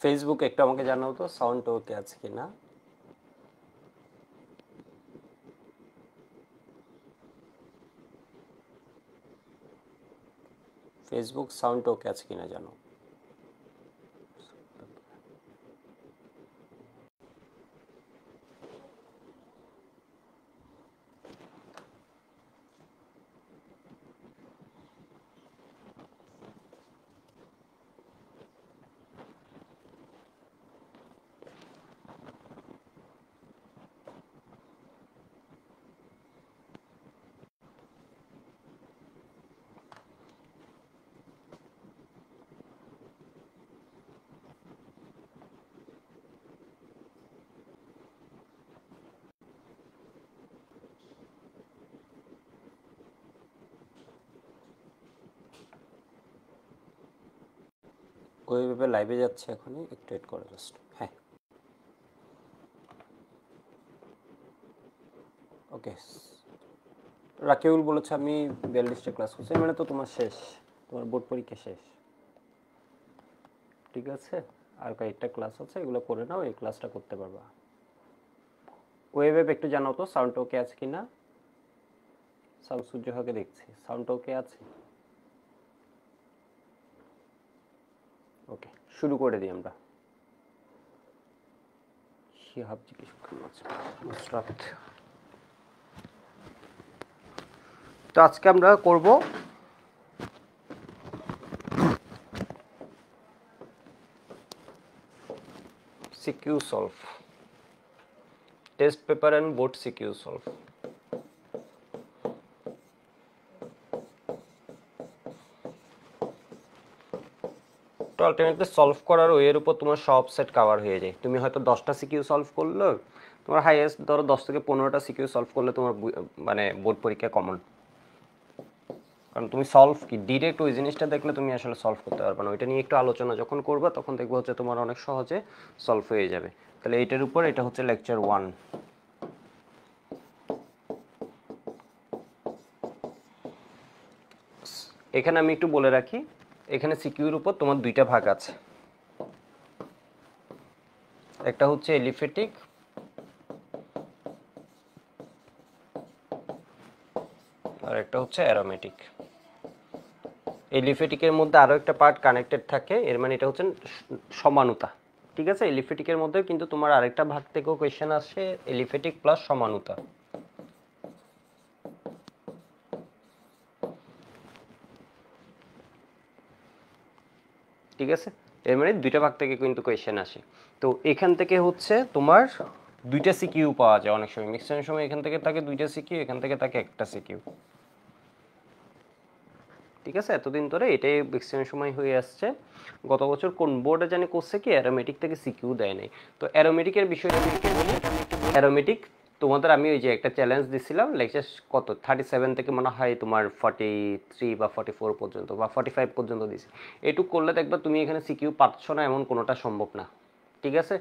Facebook একটু আমাকে জানাও তো সাউন্ড ওকে আছে কিনা। ফেসবুক সাউন্ড ওকে আছে কিনা জানো। ওইভাবে লাইভে যাচ্ছে এখনই, একটু ওয়েট করো জাস্ট। হ্যাঁ ওকে। রাকিবুল বলেছে আমি 42টা ক্লাস করছি, মানে তো তোমার শেষ, তোমার বোর্ড পরীক্ষা শেষ। ঠিক আছে, আর কয়েকটা ক্লাস আছে, এগুলো করে নাও, এই ক্লাসটা করতে পারবা। ওয়েবে একটু জানাও তো সাউন্ড ওকে আছে কিনা। শামসুজ্জোহাকে দেখছি, সাউন্ড ওকে আছে। ওকে, শুরু করে দিই আমরা। শিহাব জিজ্ঞেস নুসরাত। তো আজকে আমরা করব CQ solve, test paper and board CQ solve. তো আলটিমেটলি সলভ করার ওয়ের উপর তোমার সব সেট কভার হয়ে যায়। তুমি হয়তো 10টা সিকিউ সলভ করলে, তোমার হাইয়েস্ট ধরো 10 থেকে 15টা সিকিউ সলভ করলে তোমার মানে বোর্ড পরীক্ষা কমন। কারণ তুমি সলভ কি ডিরেক্ট ওই জিনিসটা দেখলে তুমি আসলে সলভ করতে পারবে না। ওইটা নিয়ে একটু আলোচনা যখন করবা তখন দেখবো হচ্ছে তোমার অনেক সহজে সলভ হয়ে যাবে। তাহলে এইটার উপর এটা হচ্ছে লেকচার 1। এখানে আমি একটু বলে রাখি, এখানে সিকিউর উপর তোমার দুইটা ভাগ আছে, একটা হচ্ছে এলিফেটিক আর একটা হচ্ছে অ্যারোমেটিক। এলিফেটিকের মধ্যে আরও একটা পার্ট কানেক্টেড থাকে, এর মানে এটা হচ্ছে সমানুতা। ঠিক আছে, এলিফেটিকের মধ্যে কিন্তু তোমার আরেকটা ভাগ থেকেও কোয়েশ্চেন আসে, এলিফেটিক প্লাস সমানুতা। ঠিক আছে, এর মানে দুইটা ভাগ থেকে কিন্তু কোয়েশ্চেন আসে। তো এখান থেকে হচ্ছে তোমার দুইটা সিকিউ পাওয়া যায় অনেক সময়, ম্যাক্সিমাম সময় এখান থেকে থাকে দুইটা সিকিউ, এখান থেকে থাকে একটা সিকিউ। ঠিক আছে, এতদিন ধরে এটাই ম্যাক্সিমাম সময় হয়ে আসছে। গত বছর কোন বোর্ডে জানি করছে কি অ্যারোমেটিক থেকে সিকিউ দেয় নাই। তো অ্যারোমেটিকের বিষয়টা আমি একটু বলি। অ্যারোমেটিক তোমাদের আমি ওই যে একটা চ্যালেঞ্জ দিছিলাম, লেকচার কত 37 থেকে মনে হয় তোমার 43 বা 44 পর্যন্ত বা 45 পর্যন্ত দিছি। এটুকু করলে দেখবা তুমি এখানে সিকিউ পাচ্ছ না এমন কোনোটা সম্ভব না। ঠিক আছে,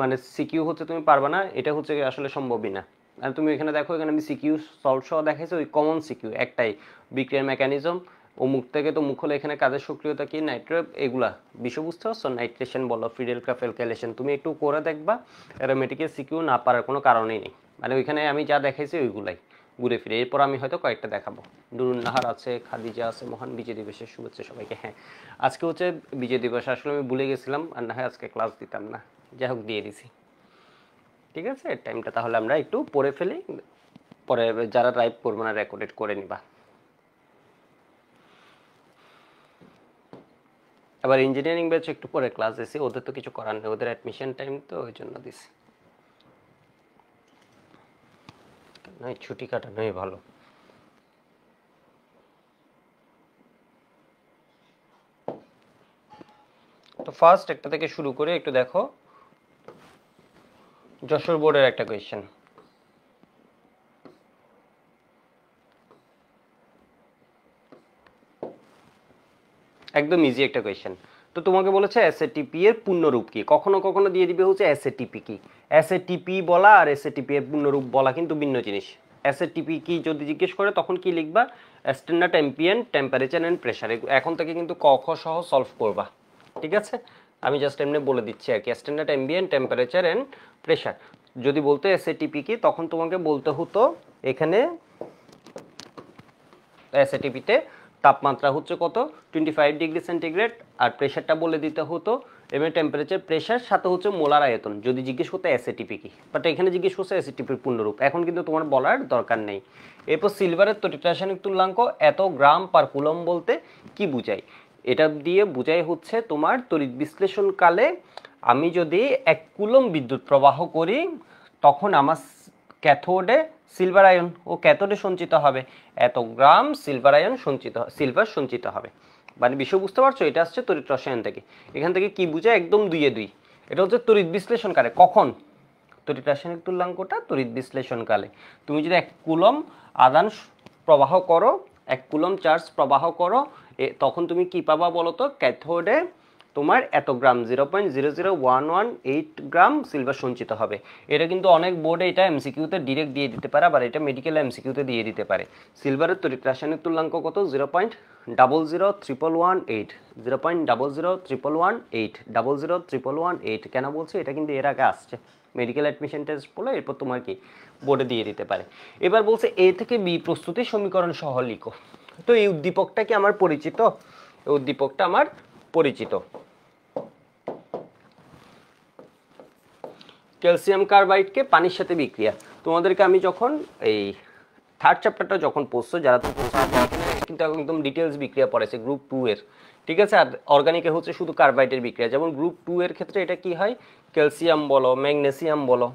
মানে সিকিউ হচ্ছে তুমি পারবা না, এটা হচ্ছে আসলে সম্ভবই না। আর তুমি এখানে দেখো, এখানে আমি সিকিউ সলভ সহ দেখাইছি, ওই কমন সিকিউ একটাই, বিক্রিয়ার মেকানিজম ও মুখ থেকে তো মুখ হলে এখানে কাজের সক্রিয়তা কি, নাইট্রো, এগুলা বিষয় বুঝতে পারছো, নাইট্রেশন বলো, ফিডেল ক্রাফ ক্যালকুলেশন, তুমি একটু করে দেখবা। অ্যারোমেটিকের সিকিউ না পারার কোনো কারণেই নেই, মানে ওইখানে আমি যা দেখাইছি ওইগুলাই ঘুরে ফিরে। এরপর আমি হয়তো কয়েকটা দেখাবো। নুরুন নাহার আছে, খাদিজা আছে, মহান বিজয় দিবসের শুভেচ্ছা সবাইকে। হ্যাঁ, আজকে হচ্ছে বিজয় দিবস, আসলে আমি ভুলে গেছিলাম, আর না হয় আজকে ক্লাস দিতাম না, যাই হোক দিয়ে দিছি। ঠিক আছে, টাইমটা তাহলে আমরা একটু পড়ে ফেলি, পরে যারা লাইভ করবো না রেকর্ডেড করে নিবা। আবার ইঞ্জিনিয়ারিং ব্যাচ একটু পরে ক্লাস দিছি, ওদের তো কিছু করার নেই, ওদের অ্যাডমিশন টাইম তো ওই জন্য দিছি, নয় ছুটি কাটানোই ভালো। তো ফার্স্ট একটা থেকে শুরু করে একটু দেখো, যশোর বোর্ডের একটা কোয়েশ্চেন। একদম ইজি একটা কোয়েশ্চেন। তো তোমাকে বলেছে এসএটিপি এর পূর্ণরূপ কি, কখনো কখনো দিয়ে দিবে হচ্ছে এসএটিপি কি। এসএটিপি বলা আর এসএটিপি এর পূর্ণরূপ বলা কিন্তু ভিন্ন জিনিস। এসএটিপি কি যদি জিজ্ঞেস করে তখন কি লিখবা, standard ambient temperature and pressure. এখন থেকে কিন্তু ক খ সহ সলভ করবা। ঠিক আছে, আমি জাস্ট এমনি বলে দিচ্ছি আর কি, standard ambient temperature and pressure. যদি বলতে এসএটিপি কি, তখন তোমাকে বলতে হতো এখানে এসএটিপিতে তাপমাত্রা হচ্ছে কত 25 ডিগ্রি সেন্টিগ্রেড, আর প্রেশারটা বলে দিতে হতো, এবং টেম্পারেচার প্রেশার সাথে হচ্ছে মোলার আয়তন যদি জিজ্ঞেস করতে এসএটিপি কি, বাট এখানে জিজ্ঞেস করছে এসএটিপির পূর্ণরূপ, এখন কিন্তু তোমার বলার দরকার নেই। এরপর সিলভারের তড়িৎ রাসায়নিক তুল্যাঙ্ক এত গ্রাম পার কুলম বলতে কি বুঝায়, এটা দিয়ে বুঝাই হচ্ছে তোমার তড়িৎ বিশ্লেষণকালে আমি যদি 1 কুলম বিদ্যুৎ প্রবাহ করি তখন আমার ক্যাথোডে সিলভার আয়ন ও ক্যাথোডে সঞ্চিত হবে এত গ্রাম সিলভার আয়ন সিলভার সঞ্চিত হবে। মানে বিষয় বুঝতে পারছো, এটা আসছে তড়িৎ রসায়ন থেকে। এখান থেকে কি বুঝায়, একদম 2 এটা হচ্ছে তড়িৎ বিশ্লেষণকালে। কখন তড়িৎ রাসায়নিক তুল্যাঙ্কটা তড়িৎ বিশ্লেষণকালে তুমি যদি 1 কুলম আদান প্রবাহ করো, 1 কুলম চার্জ প্রবাহ করো, তখন তুমি কি পাবা বলো তো, ক্যাথোডে তোমার এত গ্রাম 0.00118 গ্রাম সিলভার সঞ্চিত হবে। এটা কিন্তু অনেক বোর্ডে এটা এমসিকিউতে ডিরেক্ট দিয়ে দিতে পারে, আবার এটা মেডিকেল এমসিকিউতে দিয়ে দিতে পারে। সিলভারের তড়িৎ রাসায়নিক তুল্যাঙ্ক কত 0.00118, 0.00118 কেন বলছে, এটা কিন্তু এর আগে আসছে মেডিকেল অ্যাডমিশন টেস্ট বলে, এরপর তোমার কি বোর্ডে দিয়ে দিতে পারে। এবার বলছে এ থেকে বি প্রস্তুতির সমীকরণ সহ লিখো। তো এই উদ্দীপকটা কি আমার পরিচিত, এই উদ্দীপকটা আমার পরিচিত। ক্যালসিয়াম কার্বাইডকে পানির সাথে বিক্রিয়া, তোমাদেরকে আমি যখন এই 3rd চ্যাপ্টারটা যখন পড়ছো, যারা তো কিন্তু একদম ডিটেলস বিক্রিয়া পড়েছে গ্রুপ 2 এর, ঠিক আছে। আর অর্গানিকে হচ্ছে শুধু কার্বাইডের বিক্রিয়া, যেমন গ্রুপ 2 এর ক্ষেত্রে এটা কি হয়, ক্যালসিয়াম বলো ম্যাগনেসিয়াম বলো,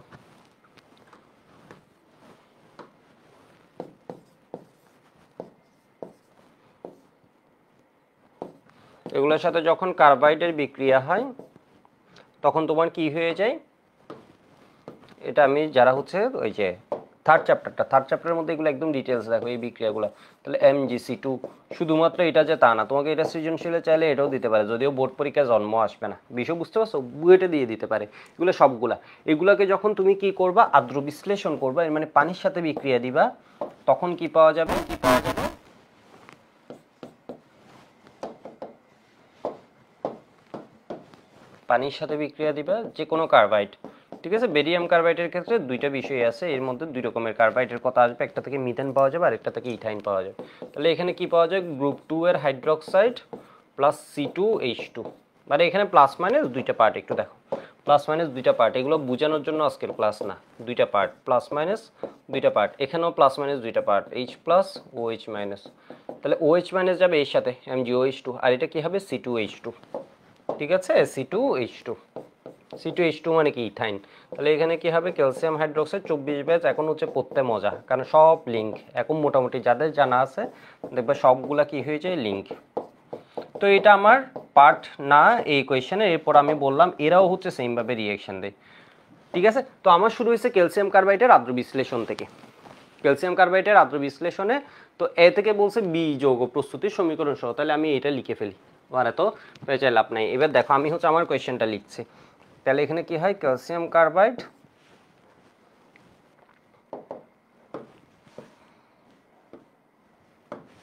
এগুলোর সাথে যখন কার্বাইডের বিক্রিয়া হয় তখন তোমার কি হয়ে যায়, এটা আমি যারা হচ্ছে ওই যে 3rd চ্যাপ্টারের মধ্যে এগুলো একদম ডিটেলস দেখো এই বিক্রিয়াগুলো। তাহলে MgC2 শুধুমাত্র এটা যে তা না, তোমাকে এটা সৃজনশীলে চাইলে এটাও দিতে পারে, যদিও বোর্ড পরীক্ষায় জন্ম আসবে না, বিষয় বুঝতে পারছো, বুয়েটে দিয়ে দিতে পারে এগুলো সবগুলা। এগুলোকে যখন তুমি কি করবা, আদ্র বিশ্লেষণ করবা, মানে পানির সাথে বিক্রিয়া দিবা, তখন কি পাওয়া যাবে, পানির সাথে বিক্রিয়া দিবা যে কোনো কার্বাইড, ঠিক আছে। বেরিয়াম কার্বাইডের ক্ষেত্রে 2টা বিষয় আছে, এর মধ্যে 2 রকমের কার্বাইডের কথা আসবে, একটা থেকে মিথেন পাওয়া যাবে আর একটা থেকে ইথাইন পাওয়া যাবে। তাহলে এখানে কি পাওয়া যায়, গ্রুপ 2 এর হাইড্রোক্সাইড প্লাস C2H2, মানে এখানে প্লাস মাইনাস 2টা পার্ট, একটু দেখো প্লাস মাইনাস 2টা পার্ট, এগুলো বোঝানোর জন্য আজকের ক্লাস না, 2টা পার্ট প্লাস মাইনাস 2টা পার্ট, এখানেও প্লাস মাইনাস 2টা part, H plus OH minus, তাহলে OH মাইনাস যাবে এর সাথে MgOH2, আর এটা কি হবে C2H2, ঠিক আছে, C2H2 মানে কি ইথাইন। তাহলে এখানে কি হবে, ক্যালসিয়াম হাইড্রোক্সাইড 24 ব্যাচ, এখন হচ্ছে পড়তে মজা, কারণ সব লিঙ্ক এখন মোটামুটি যাদের জানা আছে দেখবে সবগুলা কি হয়ে যায় লিঙ্ক। তো এটা আমার পার্ট না এই কোয়েশ্চেনে, এরপর আমি বললাম এরাও হচ্ছে সেম ভাবে রিঅ্যাকশন দেয়, ঠিক আছে। তো আমার শুরু হয়েছে ক্যালসিয়াম কার্বাইডের আদ্র বিশ্লেষণ থেকে, ক্যালসিয়াম কার্বাইডের আদ্র বিশ্লেষণে তো এ থেকে বলছে বি যৌগ প্রস্তুতির সমীকরণ সহ, তাহলে আমি এটা লিখে ফেলি, আর এত পেঁচাই লাভ নাই। এবার দেখো আমি হচ্ছে আমার কোয়েশ্চেনটা লিখছি, তাহলে এখানে কি হয়, ক্যালসিয়াম কার্বাইড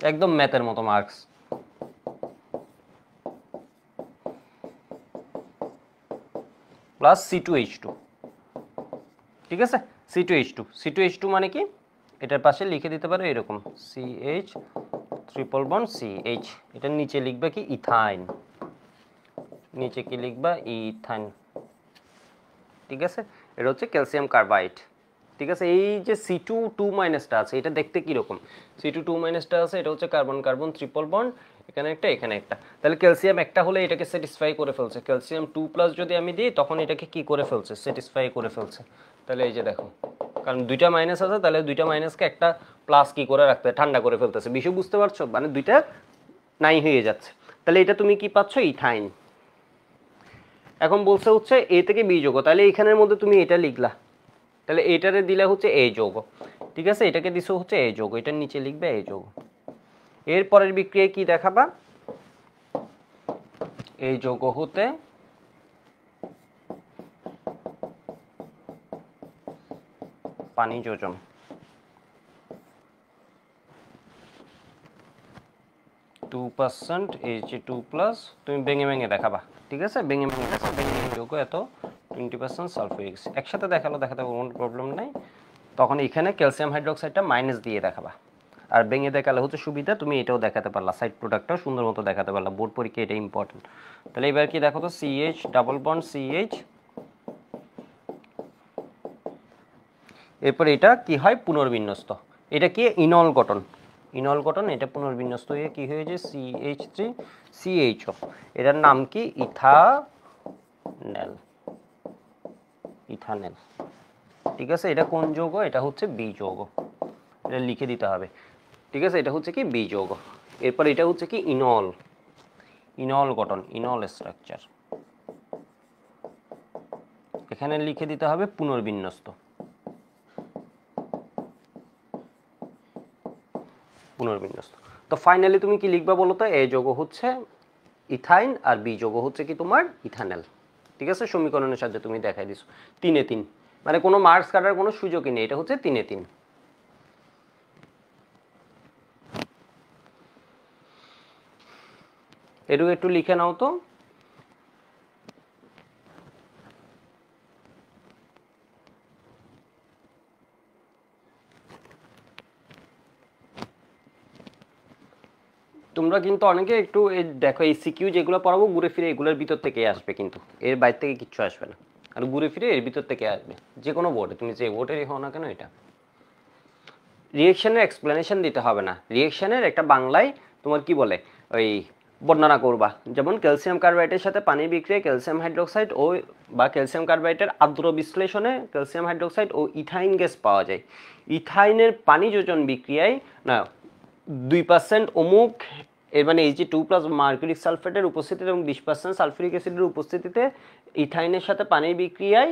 একদম ম্যাথের মতো মার্কস, প্লাস C2H2, ঠিক আছে, C2H2 মানে কি, এটার পাশে লিখে দিতে পারো এরকম CH ট্রিপল বন্ড CH, এটার নিচে লিখবে কি ইথাইন, নিচে কি লিখবা ইথাইন, ঠিক আছে। এটা হচ্ছে ক্যালসিয়াম কার্বাইড, ঠিক আছে। এই যে C2 মাইনাসটা আছে, এটা দেখতে কিরকম, C2 মাইনাসটা আছে, এটা হচ্ছে কার্বন কার্বন ট্রিপল বন্ড, এখানে একটা এখানে একটা, তাহলে ক্যালসিয়াম একটা হলে এটাকে স্যাটিসফাই করে ফেলছে, ক্যালসিয়াম 2+ যদি আমি দিই তখন এটাকে কি করে ফেলছে, স্যাটিসফাই করে ফেলছে। তাহলে এই যে দেখো, কারণ 2টা মাইনাস আছে, তাহলে 2টা মাইনাসকে একটা প্লাস কি করে রাখতে, ঠান্ডা করে ফেলতেছে, বিষয় বুঝতে পারছো, মানে 2টা নাই হয়ে যাচ্ছে। তাহলে এটা তুমি কি পাচ্ছ, ইথাইন। এখন বলছে হচ্ছে এ থেকে বি যৌগ, তাহলে এখানের মধ্যে তুমি এটা লিখলা, তাহলে এটারে দিলে হচ্ছে এ যৌগ, ঠিক আছে, এটাকে দিছো হচ্ছে এ যৌগ, এটার নিচে লিখবে এ যৌগ। এর পরের বিক্রিয়া কি দেখাবা, এই যৌগ হতে পানি যোজন, 2% Ag2+, তুমি ভেঙে ভেঙে দেখাবা, ঠিক আছে? ভেঙে ভেঙে দেখাবা, ভেঙে যৌগ এত 20% সালফিউরিক অ্যাসিড একসাথে দেখাতে কোনো প্রবলেম নাই। তখন এখানে ক্যালসিয়াম হাইড্রোক্সাইডটা মাইনাস দিয়ে দেখাবা। আর ভেঙে দেখালে হচ্ছে সুবিধা, তুমি এটাও দেখাতে পারলা, সাইড প্রোডাক্টটাও সুন্দর মতো দেখাতে পারলা, বোর্ড পরীক্ষা এটা ইম্পর্টেন্ট। তাহলে এবার কি দেখো তো, CH ডাবল বন্ড CH, এরপর এটা কি হয় পুনর্বিন্যস্ত, এটা কি ইনল গঠন, ইনল গঠন, এটা পুনর্বিন্যস্ত হয়ে কি হয়েছে CH3 CHO, এটার নাম কি ইথানেল, ইথানেল, ঠিক আছে? এটা কোন যৌগ? এটা হচ্ছে বি যৌগ, এটা লিখে দিতে হবে, ঠিক আছে? এটা হচ্ছে কি বি যৌগ। এরপর এটা হচ্ছে কি ইনল, ইনল গঠন, ইনল স্ট্রাকচার, এখানে লিখে দিতে হবে পুনর্বিন্যস্ত, পুনর্বিন্যস্ত। তো ফাইনালি তুমি কি লিখবা বলো তো? এ যৌগ হচ্ছে ইথাইন আর বি যৌগ হচ্ছে কি তোমার ইথানেল, ঠিক আছে? সমীকরণের সাহায্যে তুমি দেখাই দিছো 3-3, মানে কোনো মার্কস কাটার কোনো সুযোগই নেই, এটা হচ্ছে 3-3। এটুকু একটু লিখে নাও তো। তোমরা কিন্তু অনেকে একটু দেখো, এই সিকিউ যেগুলো পড়াবো ঘুরে ফিরে এগুলোর ভিতর থেকে আসবে, কিন্তু এর বাইরে থেকে কিচ্ছু আসবে না, আর ঘুরে ফিরে এর ভিতর থেকে আসবে, যে কোনো বোর্ডে তুমি যে বোর্ডেরই হও না কেন। এটা রিয়েকশনের এক্সপ্লেনেশন দিতে হবে না, রিয়েকশনের একটা বাংলায় তোমার কি বলে ওই বর্ণনা করবা, যেমন ক্যালসিয়াম কার্বাইডের সাথে পানি বিক্রিয়ায় ক্যালসিয়াম হাইড্রোক্সাইড ও বা ক্যালসিয়াম কার্বাইডের আর্দ্র বিশ্লেষণে ক্যালসিয়াম হাইড্রোক্সাইড ও ইথাইন গ্যাস পাওয়া যায়। ইথাইনের পানি যোজন বিক্রিয়ায় না 2% অমুক, এর মানে Ag2+ মার্কুরিক সালফেটের উপস্থিতিতে এবং 20% সালফিউরিক অ্যাসিডের উপস্থিতিতে ইথাইনের সাথে পানির বিক্রিয়ায়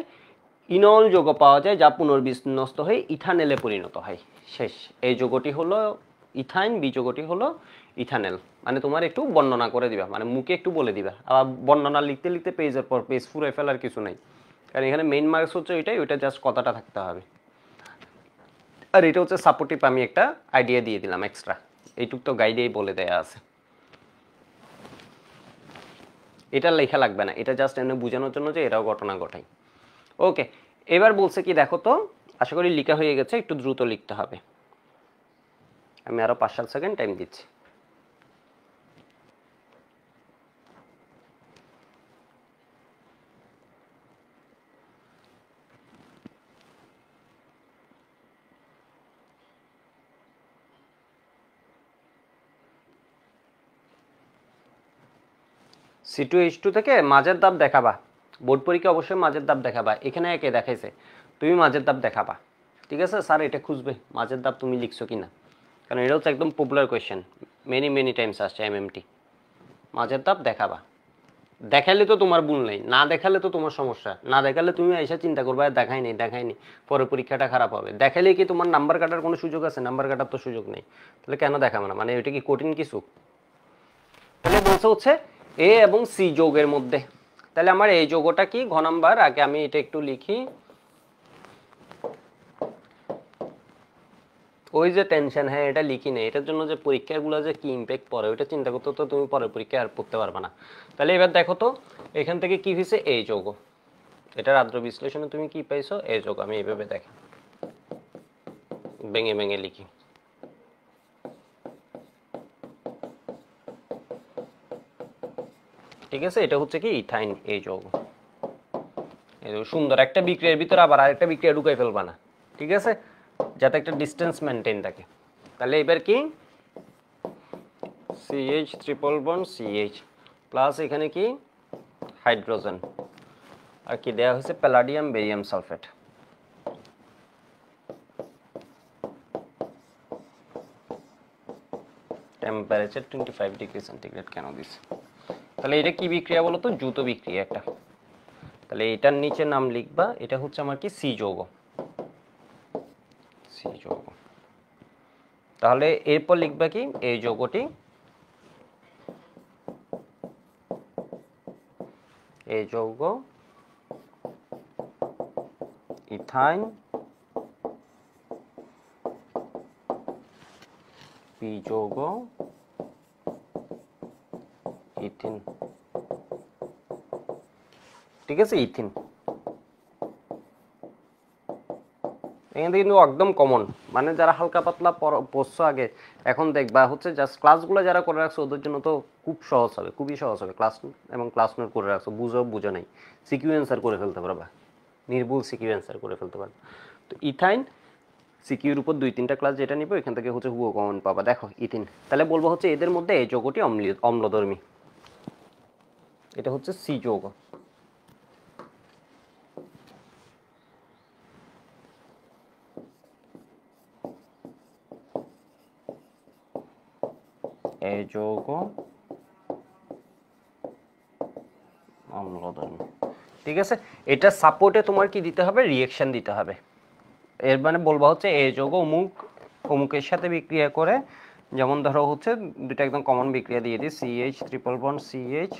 ইনল যৌগ পাওয়া যায়, যা পুনর্বিন্যস্ত হয়ে ইথানেলে পরিণত হয়। শেষ। এই যৌগটি হলো ইথাইন, বি যৌগটি হলো ইথানেল। মানে তোমার একটু বর্ণনা করে দিবা, মানে মুখে একটু বলে দিবা, আবার বর্ণনা লিখতে লিখতে পেজের পর পেজ ফুরে ফেলার কিছু নাই, কারণ এখানে মেইন মার্কস হচ্ছে ওইটাই, ওইটা জাস্ট কথাটা থাকতে হবে। আর এটা হচ্ছে সাপোর্টিভ, আমি একটা আইডিয়া দিয়ে দিলাম এক্সট্রা, এইটুক তো গাইডেই বলে দেয়া আছে, এটা লেখা লাগবে না, এটা জাস্ট এমনি বোঝানোর জন্য যে এটাও ঘটনা ঘটাই। ওকে, এবার বলছে কি দেখো তো, আশা করি লেখা হয়ে গেছে, একটু দ্রুত লিখতে হবে, আমি আরো 5-7 সেকেন্ড টাইম দিচ্ছি। C2H2 থেকে মাঝের দাব দেখাবা, বোর্ড পরীক্ষা অবশ্যই মাঝের দাব দেখাবা, এখানে একে দেখাইছে, তুমি মাঝের দাব দেখাবা, ঠিক আছে? স্যার এটা খুঁজবে মাঝের দাব তুমি লিখছো কিনা, কারণ এটা হচ্ছে একদম পপুলার কোয়েশ্চেন, মেনি টাইমস আসছে MMT। মাঝের দাব দেখাবা, দেখাইলে তো তোমার ভুল নেই, না দেখালে তো তোমার সমস্যা, না দেখালে তুমি এসে চিন্তা করবে দেখাইনি পরে পরীক্ষাটা খারাপ হবে। দেখাইলে কি তোমার নাম্বার কাটার কোনো সুযোগ আছে? নাম্বার কাটার তো সুযোগ নেই, তাহলে কেন দেখাবে না? মানে ওইটা কি কঠিন কিছু? তাহলে বলছে হচ্ছে এ এবং সি যৌগের মধ্যে, তাহলে আমার এই যৌগটা কি ঘ নাম্বার, আগে আমি এটা একটু লিখি। ওই যে টেনশন, হ্যাঁ এটা লিখি নেই, এটার জন্য যে পরীক্ষাগুলো যে কি ইম্প্যাক্ট পড়ে ওইটা চিন্তা করতে তো তুমি পরের পরীক্ষায় আর পড়তে পারবে না। তাহলে এবার দেখো তো এখান থেকে কি হয়েছে, এই যৌগ, এটার আদ্র বিশ্লেষণে তুমি কি পাইছো, এই যৌগ। আমি এইভাবে দেখি, ভেঙে ভেঙে লিখি, ঠিক আছে? এটা হচ্ছে কি ইথাইন, এই যৌগ। সুন্দর একটা বিক্রিয়ার ভিতরে আবার আরেকটা বিক্রিয়া ঢুকাই ফেলবা না, ঠিক আছে? যাতে একটা ডিস্টেন্স মেনটেন থাকে। তাহলে এবার কি CH triple bond CH plus এখানে কি হাইড্রোজেন, আর কি দেয়া হয়েছে palladium barium sulphate. Temperature 25 degree centigrade কেন দিছে? তাহলে এটা কি বিক্রিয়া বলো তো? যৌথ বিক্রিয়া একটা। তাহলে এটার নিচে নাম লিখবা, এটা হচ্ছে আমার কি সি যৌগ, সি যৌগ। তাহলে এরপর লিখবা কি এই যৌগটি, এই যৌগ ইথাইন, পি যৌগ ইথিন, ঠিক আছে, ইথিন। এখানে কিন্তু একদম কমন, মানে যারা হালকা পাতলা পড়ছো আগে, এখন দেখবা হচ্ছে জাস্ট ক্লাসগুলো যারা করে রাখছো ওদের জন্য তো খুব সহজ হবে, খুবই সহজ হবে। ক্লাস এবং ক্লাস নোট করে রাখছো, বুঝো নাই, সিকিউয়েন্সার করে ফেলতে পারবা, নির্ভুল সিকিউয়েন্সার করে ফেলতে পারবা। তো ইথাইন সিকিউর উপর 2-3টা ক্লাস যেটা নিব এখান থেকে হচ্ছে হুবহু কমন পাবা। দেখো ইথিন, তাহলে বলবো হচ্ছে এদের মধ্যে এই যৌগটি অম্লধর্মী, এটা হচ্ছে সি যৌগ। এই যৌগ অম্লধর্মী, ঠিক আছে। এটা সাপোর্টে তোমার কি দিতে হবে, রিঅ্যাকশন দিতে হবে। এর মানে বলবো হচ্ছে এই যৌগ অমুকের সাথে বিক্রিয়া করে, যেমন ধরো হচ্ছে দুটো একদম কমন বিক্রিয়া দিয়ে দিই, CH triple bond CH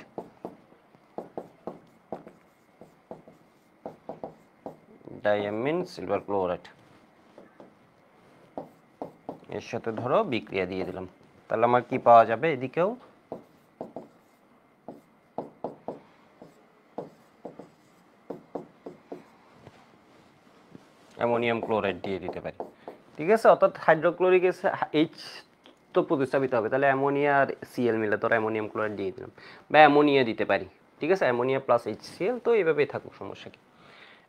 diamine silver chloride, এর সাথে ধরো বিক্রিয়া দিয়ে দিলাম, তাহলে আমার কি পাওয়া যাবে, এদিকেও অ্যামোনিয়াম ক্লোরাইড দিয়ে দিতে পারি, ঠিক আছে। অর্থাৎ হাইড্রোক্লোরিক H তো প্রতিস্থাপিত হবে, তাহলে অ্যামোনিয়া আর Cl মিলে ধরো অ্যামোনিয়াম ক্লোরাইড দিয়ে দিলাম, বা অ্যামোনিয়া দিতে পারি, ঠিক আছে, অ্যামোনিয়া প্লাস HCl, তো এইভাবেই থাকুক, সমস্যা কি।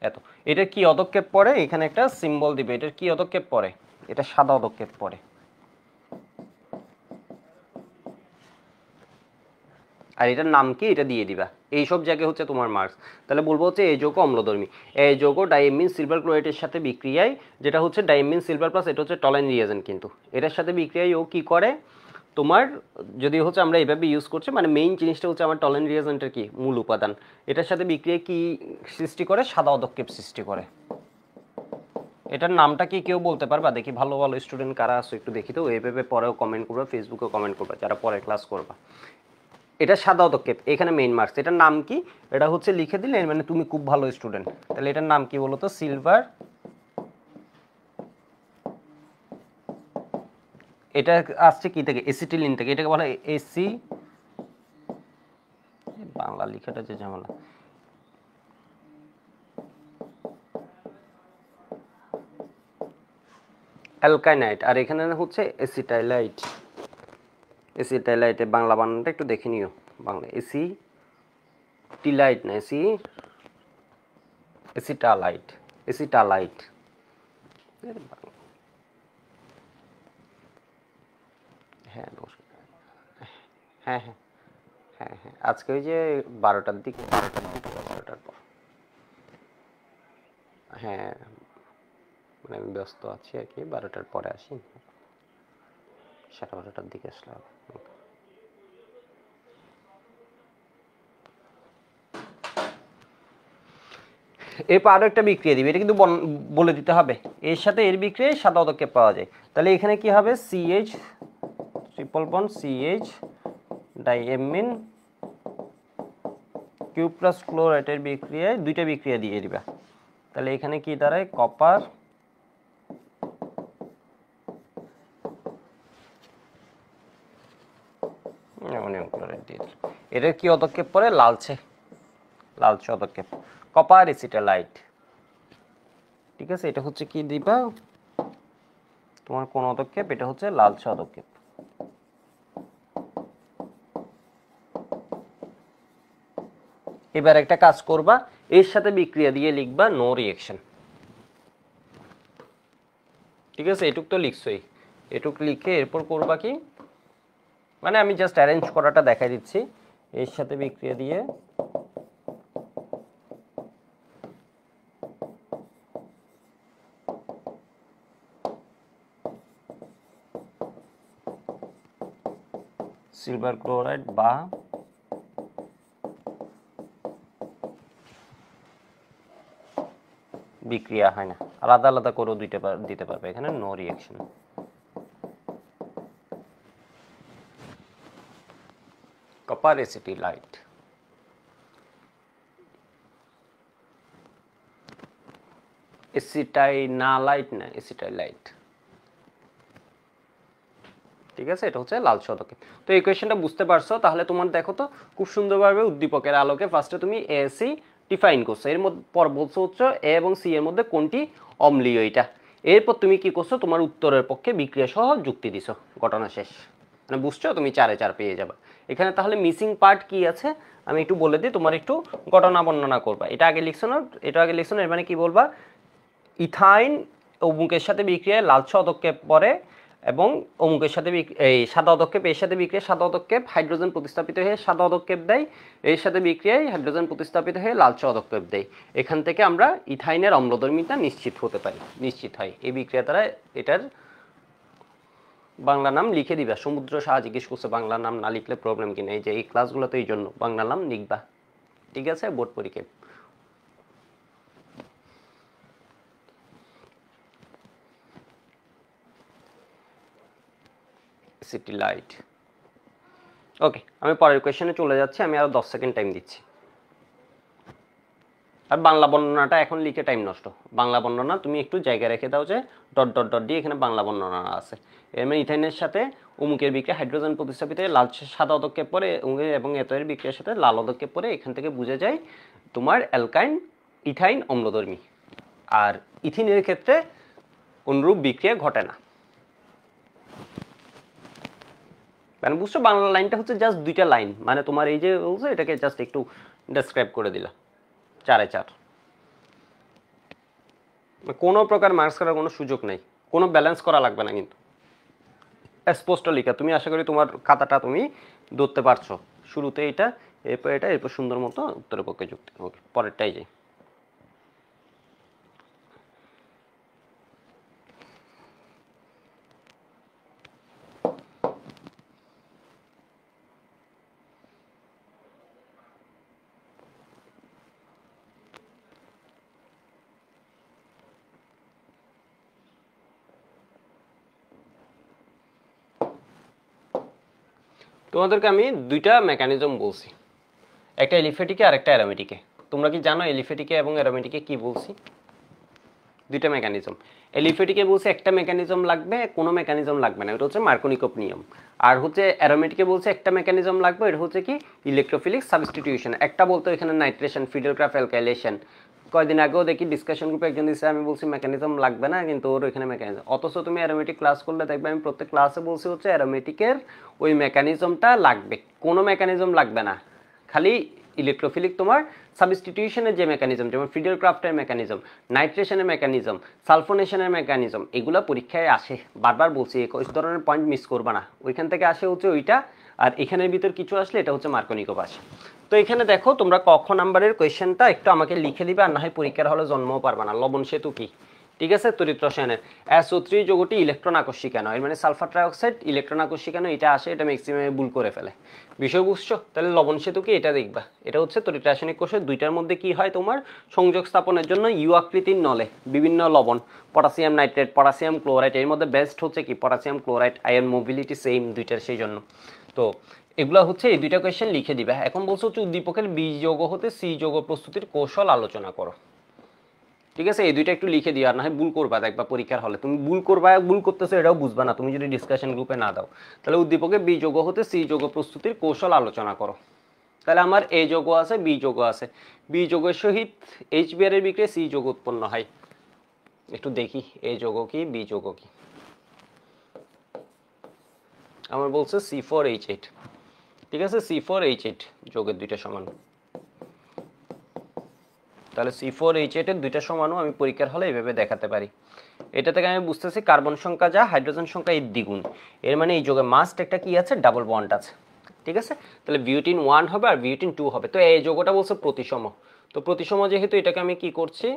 এত এটা কি পদক্ষেপ পড়ে, এখানে একটা সিম্বল দিবে, এটার কি পদক্ষেপ পড়ে, এটা সাদা পদক্ষেপ পড়ে, আর এটার নাম কি এটা দিয়ে দিবা, এই সব জায়গায় হচ্ছে তোমার মার্কস। তাহলে বলবো হচ্ছে এই যৌগ অম্লধর্মী, এই যৌগ ডাইমিন সিলভার ক্লোরাইডের সাথে বিক্রিয়ায়, যেটা হচ্ছে ডাইমিন সিলভার প্লাস, এটা হচ্ছে টলেন রিয়েজেন্ট, কিন্তু এটার সাথে বিক্রিয়ায় ও কি করে তোমার, যদি হচ্ছে আমরা এইভাবে ইউজ করছি, মানে মেইন জিনিসটা হচ্ছে আমার টলেন রিয়েজেন্টের কি মূল উপাদান, এটার সাথে বিক্রিয়ায় কি সৃষ্টি করে, সাদা পদক্ষেপ সৃষ্টি করে। এটার নামটা কি কেউ বলতে পারবা, দেখি ভালো ভালো স্টুডেন্ট কারা আছো একটু দেখি তো, এইভাবে পরেও কমেন্ট করবা, ফেসবুকে কমেন্ট করবা যারা পরে ক্লাস করবা। এটা সাদা পদক্ষেপ, এখানে মেইন মার্কস, এটার নাম কি, এটা হচ্ছে লিখে দিলে মানে তুমি খুব ভালো স্টুডেন্ট। তাহলে এটার নাম কি বলো তো, সিলভার, এটা আসছে কি থেকে, এসিটিলিন থেকে, এটাকে বলা হয় এসি, বাংলা লেখাটা যে ঝামেলা, অ্যালকাইনাইট, আর এখানে হচ্ছে এসিটাইলাইট, এসিটাইলাইটের বাংলা বানানটা একটু দেখে নিও, বাংলা এসি টিলাইট না, এসিটালাইট, এসিটালাইট। হ্যাঁ নমস্কার, হ্যাঁ হ্যাঁ হ্যাঁ হ্যাঁ, আজকে ওই যে 12টার দিকে, 12টার পর, হ্যাঁ মানে আমি ব্যস্ত আছি আর কি, 12টার পরে আসি, 12:30টার দিকে আসলাম। এরপর আরও একটা বিক্রিয়া দিবে, এটা কিন্তু বলে দিতে হবে, এর সাথে এর বিক্রিয়ায় সাদা পদক্ষেপ পাওয়া যায়। তাহলে এখানে কি হবে, CH triple bond CH diamine Q plus ক্লোরাইডের বিক্রিয়ায় দুইটা বিক্রিয়া দিয়ে দিবা, তাহলে এখানে কি দাঁড়ায়, কপার অ্যামোনিয়াম ক্লোরাইড দিয়ে দিল। এটার কি পদক্ষেপ পড়ে, লালচে পদক্ষেপ, কপার এসিটালাইট, ঠিক আছে। এটা হচ্ছে কি দিবা তোমার কোন পদক্ষেপ, এটা হচ্ছে লালচে পদক্ষেপ। এবার একটা কাজ করবা, এর সাথে বিক্রিয়া দিয়ে লিখবা নো রিঅ্যাকশন, ঠিক আছে, এটুক তো লিখছই, এটুক লিখে এরপর করবা কি, মানে আমি জাস্ট অ্যারেঞ্জ করাটা দেখাই দিচ্ছি, এর সাথে বিক্রিয়া দিয়ে সিলভার ক্লোরাইড বা বিক্রিয়া হয় না, আলাদা আলাদা করেও দিতে পারবে, এখানে নো রিঅ্যাকশন। কপার এসিটাইলাইট, এসিটাইনালাইট না, এসিটাইলাইট। ঠিক আছে, এটা হচ্ছে লাল পদক্ষেপ। তো এই কোয়েশ্চেনটা বুঝতে পারছো? তাহলে তোমার দেখো তো খুব সুন্দরভাবে উদ্দীপকের আলোকে ফার্স্টে তুমি এ সি ডিফাইন করছো, এর মধ্যে পর বলছো হচ্ছে এ এবং সি এর মধ্যে কোনটি অম্লীয় এটা। এরপর তুমি কি করছো, তোমার উত্তরের পক্ষে বিক্রিয়া সহ যুক্তি দিছো, ঘটনা শেষ। মানে বুঝছো, তুমি 4-4 পেয়ে যাবে এখানে। তাহলে মিসিং পার্ট কি আছে আমি একটু বলে দিই, তোমার একটু ঘটনা বর্ণনা করবা। এটা আগে লিখছো না, এটা আগে লিখছো না, এর মানে কি বলবা, ইথাইন অমুকের সাথে বিক্রিয়ায় লাল পদক্ষেপ পরে এবং অমুকের সাথে এই সাদা পদক্ষেপ এর সাথে বিক্রিয়ায় সাদা পদক্ষেপ হাইড্রোজেন প্রতিস্থাপিত হয়ে সাদা পদক্ষেপ দেয়, এর সাথে বিক্রিয়ায় হাইড্রোজেন প্রতিস্থাপিত হয়ে লাল পদক্ষেপ দেয়। এখান থেকে আমরা ইথাইনের অম্লধর্মিতা নিশ্চিত হতে পারি, নিশ্চিত হয় এই বিক্রিয়া দ্বারা। এটার বাংলা নাম লিখে দিবা। সমুদ্র সাহা জিজ্ঞেস করছে বাংলা নাম না লিখলে প্রবলেম কিনা, এই যে এই ক্লাসগুলো তো এই জন্য বাংলা নাম লিখবা, ঠিক আছে, বোর্ড পরীক্ষায়। City light. ওকে, আমি পরের কোয়েশ্চেনে চলে যাচ্ছি, আমি আরো 10 সেকেন্ড টাইম দিচ্ছি। আর বাংলা বর্ণনাটা এখন লিখে টাইম নষ্ট। বাংলা বর্ণনা তুমি একটু জায়গা রেখে দাও যে ডট ডট ডট দিয়ে এখানে বাংলা বর্ণনা আছে। এর মানে ইথাইনের সাথে অমুকের বিক্রিয়া হাইড্রোজেন প্রতিস্থাপিত হয়ে লাল সাদা পদক্ষেপ পরে এবং এতয়ের বিক্রিয়ার সাথে লাল পদক্ষেপ পরে, এখান থেকে বুঝে যায় তোমার অ্যালকাইন ইথাইন অম্লধর্মী। আর ইথিনের ক্ষেত্রে অনুরূপ বিক্রিয়া ঘটে না। মানে বুঝছো, বাংলা লাইনটা হচ্ছে জাস্ট 2টা লাইন, মানে তোমার এই যে বলছো এটাকে জাস্ট একটু ডেসক্রাইব করে দিলা। 4-4 কোনো প্রকার মার্কস করার কোনো সুযোগ নেই, কোনো ব্যালেন্স করা লাগবে না, কিন্তু স্পষ্ট লেখা। তুমি আশা করি তোমার খাতাটা তুমি ধরতে পারছো, শুরুতে এটা, এরপর এটা, এরপর সুন্দর মতো উত্তরের পক্ষে যুক্তি। ওকে, পরেরটাই যাই। তোমাদেরকে আমি 2টা মেকানিজম বলছি, একটা এলিফ্যাটিকে আর একটা অ্যারোমেটিকে। তোমরা কি জানো এলিফ্যাটিকে এবং অ্যারোমেটিকে কি বলছি? 2টা মেকানিজম। এলিফ্যাটিকে বলছে একটা মেকানিজম লাগবে, কোনো মেকানিজম লাগবে না, এটা হচ্ছে মার্কোনিকভ নিয়ম। আর হচ্ছে অ্যারোমেটিকে বলছে একটা মেকানিজম লাগবে, এটা হচ্ছে কি ইলেকট্রোফিলিক সাবস্টিটিউশন। একটা বলতো এখানে নাইট্রেশন, ফিডেলক্রাফ অ্যালকাইলেশন। কয়দিন আগেও দেখি ডিসকাশন গ্রুপে একজন দিচ্ছে, আমি বলছি মেকানিজম লাগবে না, কিন্তু ওর এখানে মেকানিজম। অথচ তুমি অ্যারোমেটিক ক্লাস করলে দেখবে আমি প্রত্যেক ক্লাসে বলছি হচ্ছে অ্যারোমেটিকের ওই মেকানিজমটা লাগবে, কোনো মেকানিজম লাগবে না, খালি ইলেকট্রোফিলিক তোমার সাবস্টিটিউশনের যে মেকানিজম, যেমন ফিডেলক্রাফটের মেকানিজম, নাইট্রেশনের মেকানিজম, সালফোনেশনের মেকানিজম, এগুলো পরীক্ষায় আসে। বারবার বলছি এই ধরনের পয়েন্ট মিস করবা না, ওইখান থেকে আসে হচ্ছে ওইটা। আর এখানের ভিতর কিছু আসলে এটা হচ্ছে মার্কোনিকভ আসে। তো এখানে দেখো তোমরা ক খ নাম্বারের কোয়েশ্চেনটা একটু আমাকে লিখে দিবে, আর না হয় পরীক্ষার হলে জন্মও পারবা না। লবণ সেতু কি? ঠিক আছে, তড়িৎ রসায়নের SO3 যৌগটি ইলেকট্রন আকর্ষী কেন? এর মানে সালফার ট্রাইঅক্সাইড ইলেকট্রন আকর্ষী কেন, এটা আসে, এটা ম্যাক্সিমাম ভুল করে ফেলে। বিষয় বুঝছো? তাহলে লবণ সেতু কি, এটা দেখবা। এটা হচ্ছে তড়িৎ রাসায়নিক কোষের 2টার মধ্যে কি হয়, তোমার সংযোগ স্থাপনের জন্য ইউ আকৃতির নলে বিভিন্ন লবণ, পটাশিয়াম নাইট্রেট, পটাশিয়াম ক্লোরাইড, এর মধ্যে বেস্ট হচ্ছে কি potassium chloride, ion mobility same 2টার, সেই জন্য। তো এগুলো হচ্ছে এই 2টা কোয়েশ্চেন লিখে দিবা। এখন বলছো হচ্ছে উদ্দীপকের বি যৌগ হতে সি যৌগ প্রস্তুতির কৌশল আলোচনা করো। ঠিক আছে, এই 2টা একটু লিখে দিও, আর না হয় ভুল করবা দেখবা পরীক্ষার হলে। তুমি ভুল করবা, ভুল করতেছো এটাও বুঝবা না তুমি যদি ডিসকাশন গ্রুপে না দাও। তাহলে উদ্দীপকে বি যৌগ হতে সি যৌগ প্রস্তুতির কৌশল আলোচনা করো। তাহলে আমার এ যৌগ আছে, বি যৌগ আছে, বি যৌগের সহিত HBr এর বিক্রিয়ায় সি যৌগ উৎপন্ন হয়। একটু দেখি এ যৌগ কি, বি যৌগ কি। আমার বলছে C4H8, ঠিক আছে, C4H8 যৌগের 2টা সমান। তাহলে C4H8 এর 2টা সমানও আমি পরীক্ষার হলে এইভাবে দেখাতে পারি। এটা থেকে আমি বুঝতেছি কার্বন সংখ্যা যা, হাইড্রোজেন সংখ্যা এর দ্বিগুণ। এর মানে এই যৌগে মাস্ট একটা কি আছে, ডাবল বন্ড আছে। ঠিক আছে, তাহলে বিউটিন 1 হবে আর বিউটিন 2 হবে। তো এই যৌগটা বলছে প্রতিসম। তো প্রতিসম যেহেতু, এটাকে আমি কি করছি,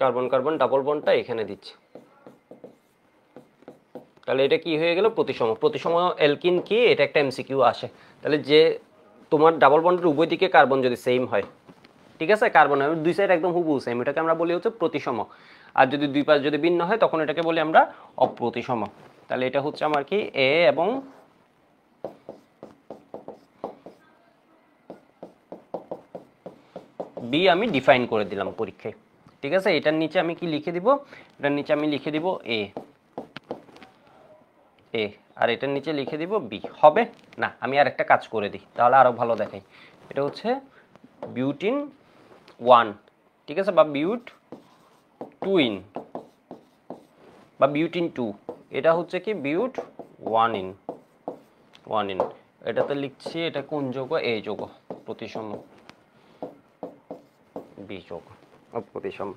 কার্বন কার্বন ডাবল বন্ডটা এখানে দিচ্ছি। তাহলে এটা কি হয়ে গেল, প্রতিসম। প্রতিসম অ্যালকিন কি, এটা একটা MCQ আসে। তাহলে যে তোমার ডাবল বন্ডের উভয় দিকে কার্বন যদি সেম হয়, ঠিক আছে, কার্বন দুই সাইড একদম হুবহু সেম, এটাকে আমরা বলি হচ্ছে প্রতিসম। আর যদি দুই পাশ যদি ভিন্ন হয় তখন এটাকে বলি আমরা অপ্রতিসম। তাহলে এটা হচ্ছে আমার কি এ এবং বি আমি ডিফাইন করে দিলাম পরীক্ষায়। ঠিক আছে, এটার নিচে আমি কি লিখে দিব, এটার নিচে আমি লিখে দিব এ। এ, আর এটার নিচে লিখে দিব বি। হবে না? আমি আর একটা কাজ করে দিই, তাহলে আরও ভালো দেখাই। এটা হচ্ছে বিউটিন 1, ঠিক আছে, বা বিউট 2 বা বিউটিন 2। এটা হচ্ছে কি বিউট 1 এটাতে লিখছি এটা কোন যৌগ? এ যৌগ, প্রতিসম বি যৌগ, প্রতিসম।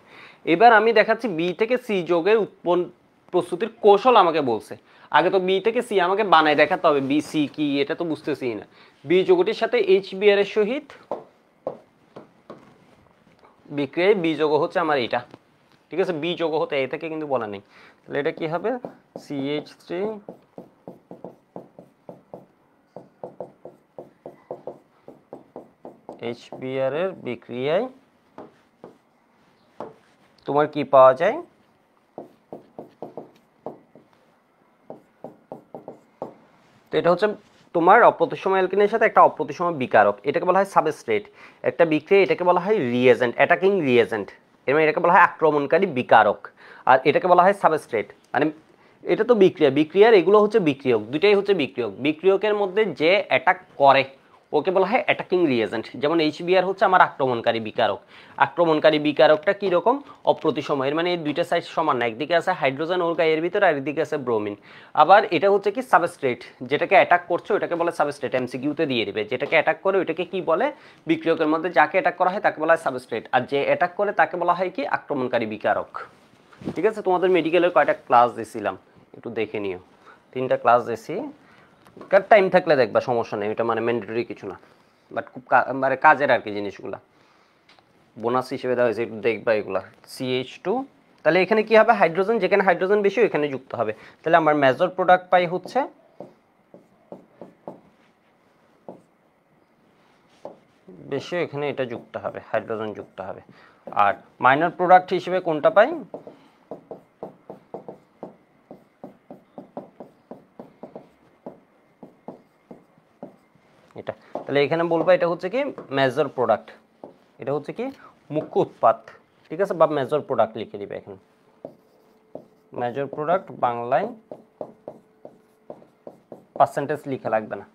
এবার আমি দেখাচ্ছি বি থেকে সি যৌগের প্রস্তুতির কৌশল আমাকে বলছে। আগে তো বি থেকে সি আমাকে বানায় দেখাতে হবে, বি সি কি এটা তো বুঝতেছি না। বি যৌগটির সাথে HBr এর সহিত বিক্রিয়ায় বি যৌগ হচ্ছে আমার এটা, ঠিক আছে। বি যৌগ হতে এ থেকে কিন্তু বলা নেই, তাহলে এটা কি হবে? CH3 HBr এর বিক্রিয়ায় তোমার কি পাওয়া যায়? তো এটা হচ্ছে তোমার অপ্রতিসম অ্যালকিনের সাথে একটা অপ্রতিসম বিকারক, এটাকে বলা হয় সাবস্ট্রেট। একটা বিক্রিয়া এটাকে বলা হয় রিয়েজেন্ট, অ্যাটাকিং রিয়েজেন্ট, এর মানে এটাকে বলা হয় আক্রমণকারী বিকারক, আর এটাকে বলা হয় সাবস্ট্রেট। মানে এটা তো বিক্রিয়ার এগুলো হচ্ছে বিক্রিয়ক, দুটাই হচ্ছে বিক্রিয়ক। বিক্রিয়কের মধ্যে যে অ্যাটাক করে ওকে বলা হয় অ্যাটাকিং রিয়েজেন্ট। যেমন HBr হচ্ছে আমার আক্রমণকারী বিকারক। আক্রমণকারী বিকারকটা কীরকম? অপ্রতিসম, এর মানে এই দুইটা সাইড সমান না, একদিকে আছে হাইড্রোজেন ওর গায়ের ভিতরে, আর একদিকে আছে ব্রোমিন। আবার এটা হচ্ছে কি সাবস্ট্রেট, যেটাকে অ্যাটাক করছে ওটাকে বলে সাবস্ট্রেট। MCQতে দিয়ে দিবে যেটাকে অ্যাটাক করে ওইটাকে কি বলে? বিক্রিয়কের মধ্যে যাকে অ্যাটাক করা হয় তাকে বলা হয় সাবস্ট্রেট, আর যে অ্যাটাক করে তাকে বলা হয় কি? আক্রমণকারী বিকারক। ঠিক আছে, তোমাদের মেডিকেলের কয়টা ক্লাস দিয়েছিলাম একটু দেখে নিও, 3টা ক্লাস দিয়েছি। কার টাইম থাকলে দেখবা, সমস্যা নেই, এটা মানে ম্যান্ডেটরি কিছু না, বাট খুব মানে কাজের আর কি জিনিসগুলো, বোনাস হিসেবে দেওয়া হয়েছে, একটু দেখবা এগুলা। CH2, তাহলে এখানে কি হবে? হাইড্রোজেন, যেখানে হাইড্রোজেন বেশি ওইখানে যুক্ত হবে, তাহলে আমার মেজর প্রোডাক্ট পাই হচ্ছে বেশি, এখানে এটা যুক্ত হবে, হাইড্রোজেন যুক্ত হবে। আর মাইনর প্রোডাক্ট হিসেবে কোনটা পাই? এটা। তাহলে এখানে বলবো এটা হচ্ছে কি? মেজর প্রোডাক্ট, এটা হচ্ছে কি? মুখ্য উৎপাদ, ঠিক আছে, বা মেজর প্রোডাক্ট লিখে দিবে এখানে। মেজর প্রোডাক্ট বাংলায় পার্সেন্টেজ লিখে লাগবে না,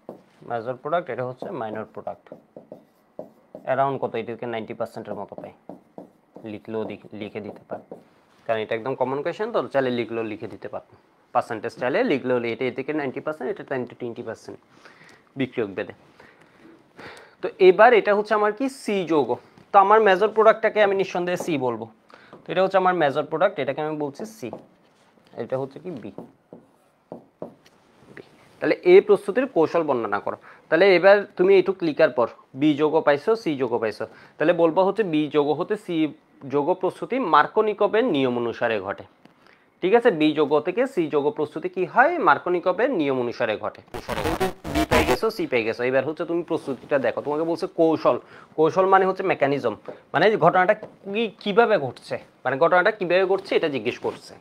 মেজর প্রোডাক্ট। এটা হচ্ছে মাইনর প্রোডাক্ট, অ্যারাউন্ড কত? এটাকে 90%-এর মতো পাই, লিখলেও লিখে দিতে পারে, কারণ এটা একদম কমন কোয়েশ্চেন, তো চাইলে লিখলেও লিখে দিতে পারবো। পার্সেন্টেজ চাইলে লিখলেও, এটা এদিকে 90%, এটা 10-20% বিক্রিয়ক বেদে। তো এবার এটা হচ্ছে আমার কি? সি যৌগ। তো আমার মেজর প্রোডাক্টটাকে আমি নিঃসন্দেহে সি বলবো, তো এটা হচ্ছে আমার মেজর প্রোডাক্ট, এটাকে আমি বলছি সি, এটা হচ্ছে কি? বি। তাহলে এ প্রস্তুতির কৌশল বর্ণনা করো। তাহলে এবার তুমি এইটুক লিখার পর বি যৌগ পাইছো, সি যৌগ পাইছো, তাহলে বলবো হচ্ছে বি যৌগ হতে সি যৌগ প্রস্তুতি মার্কোনিকভের নিয়ম অনুসারে ঘটে। ঠিক আছে, বি যৌগ থেকে সি যৌগ প্রস্তুতি কি হয়? মার্কোনিকভের নিয়ম অনুসারে ঘটে। বি পাই গেছো, সি পাই গেছো, এবার হচ্ছে তুমি প্রস্তুতিটা দেখো। তোমাকে বলছে কৌশল, কৌশল মানে হচ্ছে মেকানিজম, মানে ঘটনাটা কিভাবে ঘটছে, মানে ঘটনাটা কিভাবে ঘটছে এটা জিজ্ঞেস করছে।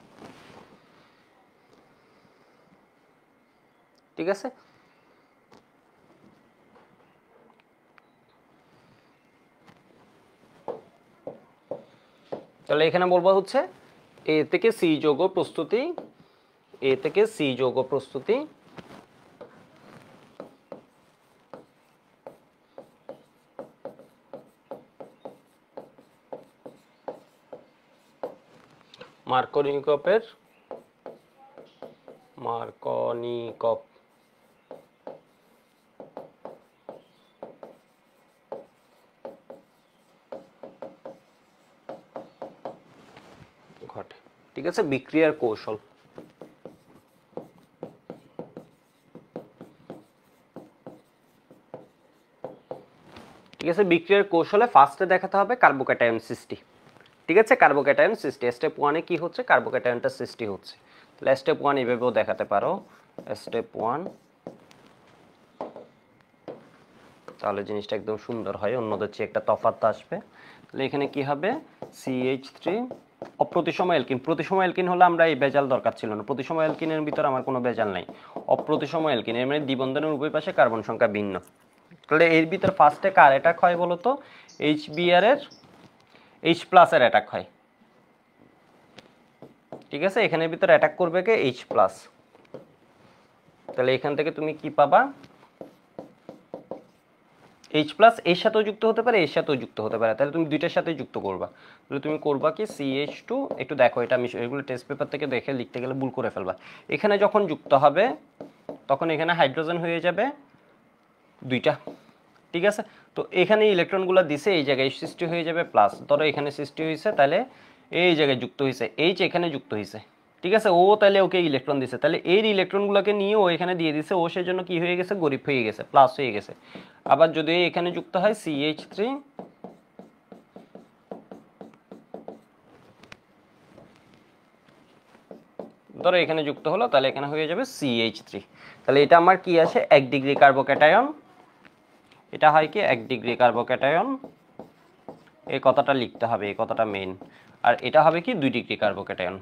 ঠিক আছে, তাহলে এখানে বলবো হচ্ছে এ থেকে সি যৌগ প্রস্তুতি, এ থেকে সি যৌগ প্রস্তুতি মার্কোনিকভের ঘটে। ঠিক আছে, বিক্রিয়ার কৌশল। ঠিক আছে, বিক্রিয়ার কৌশলে ফার্স্টে দেখাতে হবে কার্বোক্যাটায়ন সৃষ্টি। ঠিক আছে, কার্বোক্যাটায়ন সৃষ্টি, স্টেপ 1-এ কি হচ্ছে? কার্বোক্যাটায়নটা সৃষ্টি হচ্ছে। তাহলে স্টেপ 1 এইভাবেও দেখাতে পারো, স্টেপ 1, তাহলে জিনিসটা একদম সুন্দর হয়, অন্যদের চেয়ে একটা তফাৎ আসবে। তাহলে এখানে কি হবে? CH3 অপ্রতিসম alkyne. প্রতিসম অ্যালকিন হলে আমরা এই বেজাল দরকার ছিল না, প্রতিসম অ্যালকিনের ভিতর আমার কোনো বেজাল নাই। অপ্রতিসম অ্যালকিন এর মানে দ্বিবন্ধনের উভয় পাশে কার্বন সংখ্যা ভিন্ন। তাহলে এর ভিতর ফার্স্টে কার অ্যাটাক হয় বলো তো? HBr এর H+ এর অ্যাটাক হয়। ঠিক আছে, এখানের ভিতর অ্যাটাক করবে কে? H+। তাহলে এখান থেকে তুমি কি পাবা, H প্লাস এর সাথেও যুক্ত হতে পারে, এর সাথেও যুক্ত হতে পারে, তাহলে তুমি দুইটার সাথে যুক্ত করবা। তাহলে তুমি করবা কি CH2, একটু দেখো এটা আমি এগুলো টেস্ট পেপার থেকে দেখে লিখতে গেলে ভুল করে ফেলবা। এখানে যখন যুক্ত হবে তখন এখানে হাইড্রোজেন হয়ে যাবে দুইটা, ঠিক আছে। তো এখানে ইলেকট্রনগুলো দিছে এই জায়গায় সৃষ্টি হয়ে যাবে প্লাস, ধরো এখানে সৃষ্টি হয়েছে তাহলে এই জায়গায় যুক্ত হয়েছে, H এখানে যুক্ত হয়েছে, ঠিক আছে। ও তাহলে ওকে ইলেকট্রন দিছে, তাহলে এর ইলেকট্রনগুলোকে নিয়ে ও এখানে দিয়ে দিছে, ও সেজন্য কি হয়ে গেছে, গরিব হয়ে গেছে, প্লাস হয়ে গেছে। আবার যদি এখানে যুক্ত হয় CH3, ধরো এখানে যুক্ত হলো, তাহলে এখানে হয়ে যাবে CH3। তাহলে এটা আমার কি আছে, 1 ডিগ্রি কার্বোক্যাটায়ন, এটা হয় কি 1 ডিগ্রি কার্বোক্যাটায়ন, এই কথাটা লিখতে হবে, এই কথাটা মেইন। আর এটা হবে কি 2 ডিগ্রি কার্বোক্যাটায়ন,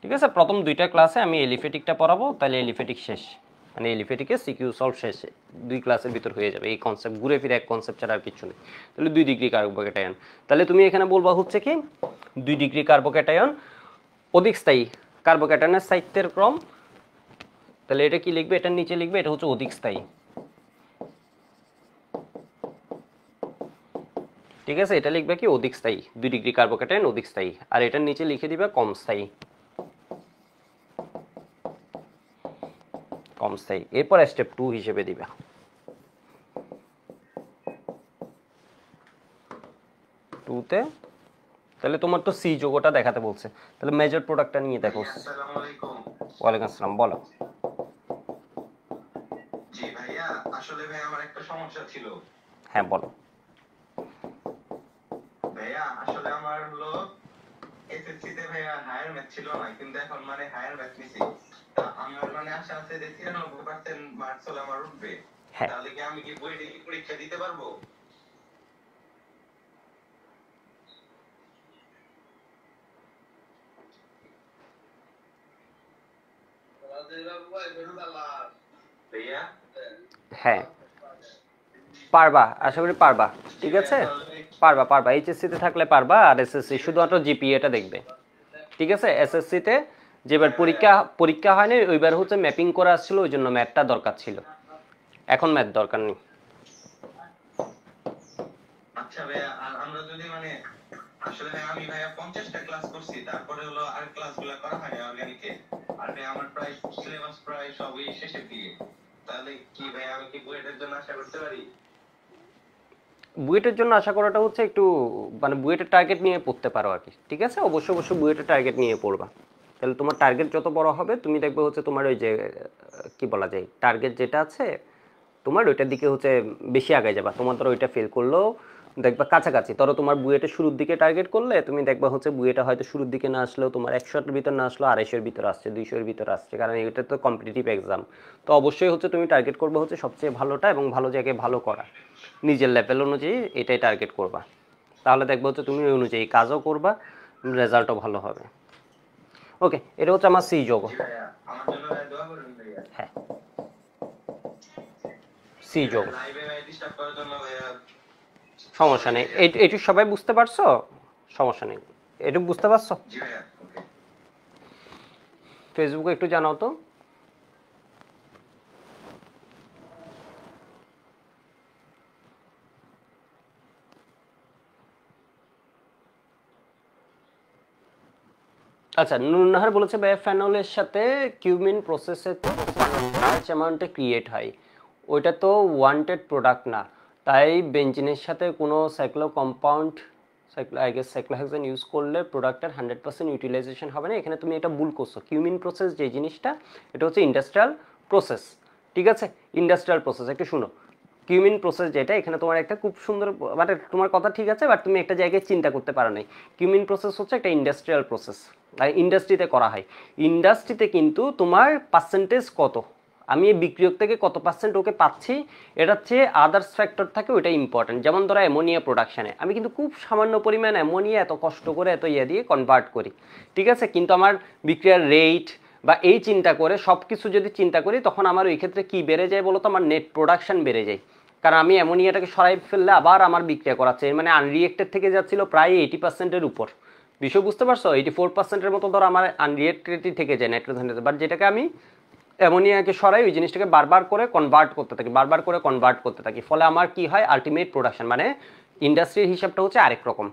ঠিক আছে। প্রথম দুইটা ক্লাসে আমি এলিফেটিকটা পড়াবো, তাহলে এলিফেটিক শেষ, মানে এলিফেটিকের সিকিউ সলভ শেষ, 2 ক্লাসের ভিতর হয়ে যাবে। এই কনসেপ্ট ঘুরে ফিরে এক কনসেপ্ট ছাড়া আর কিছু নেই। তাহলে 2 ডিগ্রি কার্বোক্যাটায়ন, তাহলে তুমি এখানে বলবা হচ্ছে কি 2 ডিগ্রি কার্বোক্যাটায়ন অধিক স্থায়ী, কার্বোক্যাটায়নের স্থায়িত্বের ক্রম, তাহলে এটা কি লিখবে, এটার নিচে লিখবে এটা হচ্ছে অধিক স্থায়ী, ঠিক আছে। এটা লিখবে কি অধিক স্থায়ী, 2 ডিগ্রি কার্বোক্যাটায়ন অধিক স্থায়ী, আর এটার নিচে লিখে দিবে কম স্থায়ী, কম স্থায়ী। এরপর স্টেপ 2 হিসেবে দিবে 2তে, তাহলে তোমার তো সি যোগটা দেখাতে বলছে, তাহলে মেজর প্রোডাক্টটা নিয়ে দেখো। আসসালামু আলাইকুম। ওয়ালাইকুম আসসালাম, বলো। জি ভাইয়া, আসলে ভাই আমার একটা সমস্যা ছিল। হ্যাঁ বলো। ভাইয়া আসলে আমার হলো এসএসসি তে ভাইয়া হায়ার ম্যাথ ছিল না, কিন্তু এখন মানে হায়ার ম্যাথ নিছি। তা আমার মানে আশা আছে যে 93% মার্কস হলে আমার উঠবে। হ্যাঁ, তাহলে কি আমি কি বইটা কি পরীক্ষা দিতে পারবো? ভাইয়া হ্যাঁ পারবা, আশা করি পারবা, ঠিক আছে। পারবা পারবা, এইচএসসিতে থাকলে পারবা, আর এসএসসি শুধুমাত্র জিপিএটা দেখবে, ঠিক আছে। এসএসসিতে যেবার পরীক্ষা পরীক্ষা হয়নি ওইবার হচ্ছে ম্যাপিং করা আসছিল, ওই জন্য ম্যাথটা দরকার ছিল, এখন ম্যাথ দরকার নেই। আচ্ছা ভাইয়া, আর আমরা যদি মানে আসলে ভাই আমি ভাইয়া 50টা ক্লাস করছি, তারপরে হলো আর ক্লাসগুলো করা হয়নি অর্গানিকে। আর ভাই আমার প্রায় সিলেবাস প্রায় সবই শেষের দিকে। তাহলে কি ভাই আমি কি বুয়েটের জন্য আশা করতে পারি? বুয়েটের জন্য আশা করাটা হচ্ছে একটু মানে বুয়েটের টার্গেট নিয়ে পড়তে পারো আর কি, ঠিক আছে। অবশ্যই অবশ্যই বুয়েটের টার্গেট নিয়ে পড়বা, তাহলে তোমার টার্গেট যত বড় হবে তুমি দেখবে হচ্ছে তোমার ওই যে কি বলা যায় টার্গেট যেটা আছে তোমার ওইটার দিকে হচ্ছে বেশি আগায় যাবা। তোমার ধরো ওইটা ফেল করলেও দেখবা কাছাকাছি, ধরো তোমার বুয়েটের শুরুর দিকে টার্গেট করলে তুমি দেখবা হচ্ছে বুয়েটা হয়তো শুরুর দিকে না আসলেও তোমার 100-এর ভিতর না আসলেও 250-এর ভিতর আসছে, 200-এর ভিতর আসছে, কারণ এটা তো কম্পিটিটিভ এক্সাম। তো অবশ্যই হচ্ছে তুমি টার্গেট করবে হচ্ছে সবচেয়ে ভালোটা এবং ভালো জায়গায় ভালো করা, নিজের লেভেল অনুযায়ী এটাই টার্গেট করবা। তাহলে দেখবো হচ্ছে তুমি ওই অনুযায়ী কাজও করবা, রেজাল্টও ভালো হবে। ওকে, এটা হচ্ছে আমার সি যোগ। জি ভাইয়া, আমার জন্য ভাই দোয়া করবেন ভাইয়া। হ্যাঁ, সি যোগ, লাইভে ভাই ডিস্টার্ব করার জন্য ভাইয়া সমস্যা নেই। এইটুকু সবাই বুঝতে পারছো, সমস্যা নেই, এটুকু বুঝতে পারছো। জি ভাইয়া। ওকে। ফেসবুকে একটু জানাও তো। আচ্ছা, নুরনাহার বলেছে বায়োফেনলের সাথে কিউমিন প্রসেসে তো লার্জ অ্যামাউন্টে ক্রিয়েট হয়, ওইটা তো ওয়ান্টেড প্রোডাক্ট না, তাই বেঞ্জিনের সাথে কোনো cyclo compound I guess cyclohexane use করলে প্রোডাক্টের 100% ইউটিলাইজেশন হবে না। এখানে তুমি এটা ভুল করছো, কিউমিন প্রসেস যে জিনিসটা এটা হচ্ছে ইন্ডাস্ট্রিয়াল প্রসেস, ঠিক আছে। ইন্ডাস্ট্রিয়াল প্রসেস একটু শুনো, কিউমিন প্রসেস যেটা এখানে তোমার একটা খুব সুন্দর মানে তোমার কথা ঠিক আছে, বাট তুমি একটা জায়গায় চিন্তা করতে পারো নাই। কিউমিন প্রসেস হচ্ছে একটা ইন্ডাস্ট্রিয়াল প্রসেস, আর ইন্ডাস্ট্রিতে করা হয়। ইন্ডাস্ট্রিতে কিন্তু তোমার পার্সেন্টেজ কত, আমি এই বিক্রিয়ক থেকে কত পার্সেন্ট ওকে পাচ্ছি এটার চেয়ে আদার্স ফ্যাক্টর থাকে, ওইটা ইম্পর্টেন্ট। যেমন ধরো অ্যামোনিয়া প্রোডাকশানে আমি কিন্তু খুব সামান্য পরিমাণ অ্যামোনিয়া এত কষ্ট করে এত ইয়ে দিয়ে কনভার্ট করি, ঠিক আছে, কিন্তু আমার বিক্রিয়ার রেট বা এই চিন্তা করে সব কিছু যদি চিন্তা করি তখন আমার ওই ক্ষেত্রে কী বেড়ে যায় বলো তো, আমার নেট প্রোডাকশান বেড়ে যায়, কারণ আমি অ্যামোনিয়াটাকে সরাই ফেললে আবার আমার বিক্রিয়া করাচ্ছে, মানে আনরিয়েক্টেড থেকে যাচ্ছিল প্রায় 80%-এর উপর, বিষয় বুঝতে পারছো। 84%-এর মতো ধরো আমার আনরিয়েক্টেডই থেকে যায় নাইট্রোজেন, বাট যেটাকে আমি অ্যামোনিয়াকে সরাই ওই জিনিসটাকে বারবার করে কনভার্ট করতে থাকি, ফলে আমার কি হয় আলটিমেট প্রোডাকশন মানে ইন্ডাস্ট্রির হিসাবটা হচ্ছে আরেক রকম।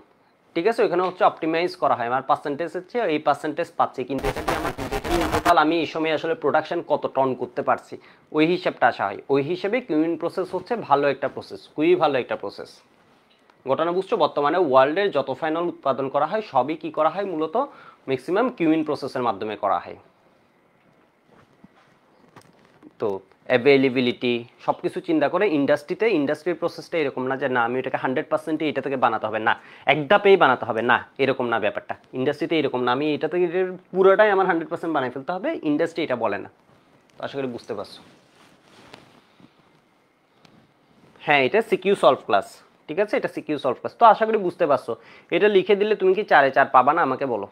ঠিক আছে, ওইখানে হচ্ছে অপটিমাইজ করা হয়, আমার পার্সেন্টেজ হচ্ছে এই পার্সেন্টেজ পাচ্ছি, কিন্তু এটা কি আমার টোটাল আমি এই সময় আসলে প্রোডাকশন কত টন করতে পারছি ওই হিসাবটা আসা হয়। ওই হিসেবে কিউইং প্রসেস হচ্ছে ভালো একটা প্রসেস, খুবই ভালো একটা প্রসেস। ঘটনা বুঝছো, বর্তমানে ওয়ার্ল্ডের যত ফাইনাল উৎপাদন করা হয় সবই কি করা হয় মূলত ম্যাক্সিমাম কিউইং প্রসেসের মাধ্যমে করা হয়। তো অ্যাভেলেবিলিটি সব কিছু চিন্তা করে ইন্ডাস্ট্রির প্রসেসটা এরকম না যে না আমি এটাকে 100% এটা থেকে বানাতে হবে, না এক ধাপেই বানাতে হবে, না এরকম না ব্যাপারটা। ইন্ডাস্ট্রিতে এরকম না আমি এটা থেকে পুরোটাই আমার 100% বানাই ফেলতে হবে, ইন্ডাস্ট্রি এটা বলে না। তো আশা করি বুঝতে পারছো। হ্যাঁ, এটা সিকিউ সলভ ক্লাস, ঠিক আছে, এটা সিকিউ সলভ ক্লাস। তো আশা করি বুঝতে পারছো। এটা লিখে দিলে তুমি কি 4 এ 4 পাবা না আমাকে বলো?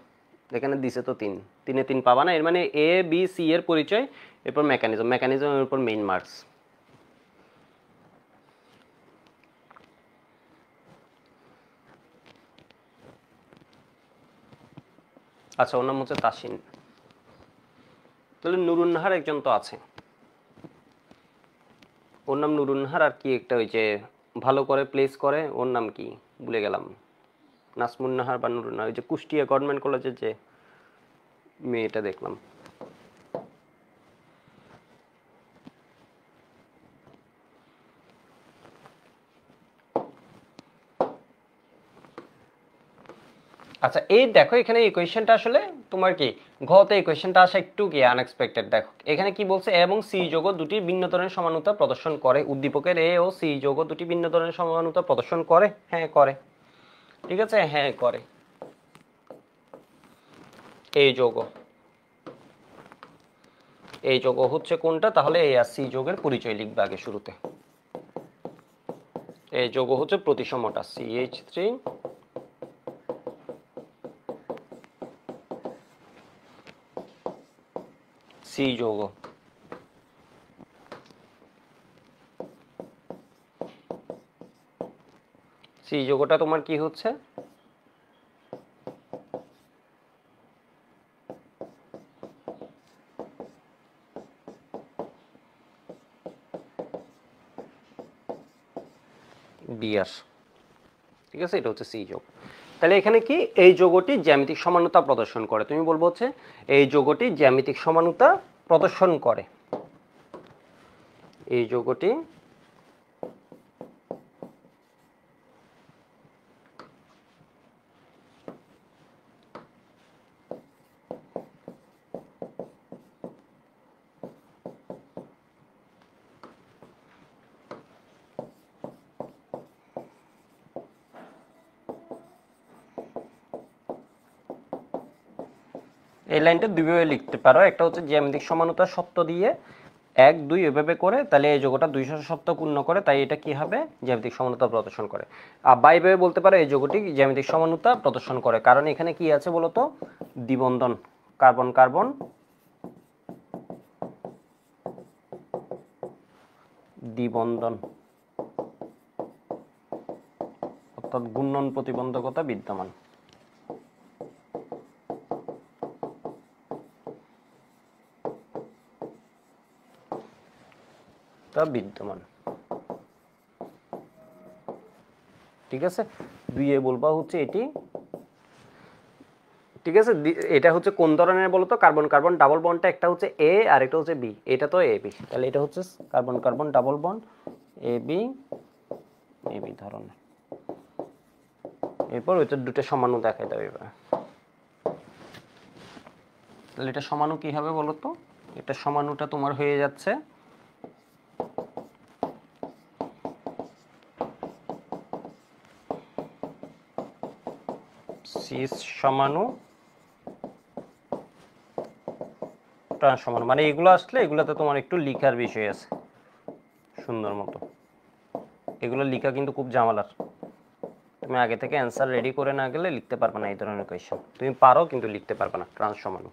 এখানে দিছে তো 3, 3 এ 3 পাবা না, এর মানে এ বি সি এর পরিচয়, এরপর মেকানিজমের উপর মেইন মার্কস। আচ্ছা, ওর নাম হচ্ছে তাসিন। তাহলে নুরুন্নাহার একজন তো আছে, ওর নাম নুরুন্নাহার, আর কি একটা ওই যে ভালো করে প্লেস করে ওর নাম কি ভুলে গেলাম, নাসমুন্নাহার বা নুরুন্নাহার, ওই যে কুষ্টিয়া গভর্নমেন্ট কলেজের যে মেয়েটা দেখলাম। আচ্ছা, এই দেখো এখানে এই কোয়েশ্চেনটা আসলে তোমার কি ঘতে এই কোয়েশ্চেনটা আসা একটু কি আনএক্সপেক্টেড। দেখো এখানে কি বলছে, এ এবং সি যৌগ দুটি ভিন্ন ধরনের সমানুতা প্রদর্শন করে। উদ্দীপকের এ ও সি যৌগ দুটি ভিন্ন ধরনের সমানুতা প্রদর্শন করে। হ্যাঁ করে, ঠিক আছে, হ্যাঁ করে। এই যৌগ হচ্ছে কোনটা, তাহলে এ আর সি যৌগের পরিচয় লিখবে আগে শুরুতে। এই যৌগ হচ্ছে প্রতিসমটা CH3 সি যৌগ। সি যৌগটা তোমার কি হচ্ছে, বিআর, ঠিক আছে, এটা হচ্ছে সি যৌগ। তাহলে এখানে কি এই যৌগটি জ্যামিতিক সমানুতা প্রদর্শন করে, তুমি বলবো হচ্ছে এই যৌগটি জ্যামিতিক সমানুতা প্রদর্শন করে। এই যৌগটি এই লাইনটা দুইভাবে লিখতে পারো, একটা হচ্ছে জ্যামিতিক সমানুতার সত্য দিয়ে 1 2 এভাবে করে, তাহলে এই যৌগটা 200 সত্য পূর্ণ করে, তাই এটা কি হবে জ্যামিতিক সমানুতা প্রদর্শন করে। আর বাইভাবে বলতে পারো এই যৌগটি জ্যামিতিক সমানুতা প্রদর্শন করে, কারণ এখানে কি আছে বলতো, দ্বিবন্ধন, কার্বন কার্বন দ্বিবন্ধন, অর্থাৎ ঘূর্ণন প্রতিবন্ধকতা বিদ্যমান। বিদ্যমান, ঠিক আছে। 2 এ বলবা হচ্ছে এটি, ঠিক আছে। এটা হচ্ছে কোন ধরনের বলতো, কার্বন কার্বন ডাবল বন্ডটা একটা হচ্ছে এ আর একটা হচ্ছে বি, এটা তো এ বি, তাহলে এটা হচ্ছে carbon carbon double bond A B ধরনের। এরপর ওইটা দুটো সমাণু দেখাই দেবে এবার। তাহলে এটা সমাণু কি হবে বলতো, এটা সমাণুটা তোমার হয়ে যাচ্ছে সিস সমাণু ট্রান্স সমাণু, মানে এগুলো আসলে এগুলোতে তোমার একটু লিখার বিষয় আছে সুন্দর মতো, এগুলো লিখা কিন্তু খুব ঝামেলার, তুমি আগে থেকে অ্যান্সার রেডি করে না গেলে লিখতে পারবে না এই ধরনের কোয়েশ্চেন, তুমি পারো কিন্তু লিখতে পারবে না ট্রান্স সমাণু,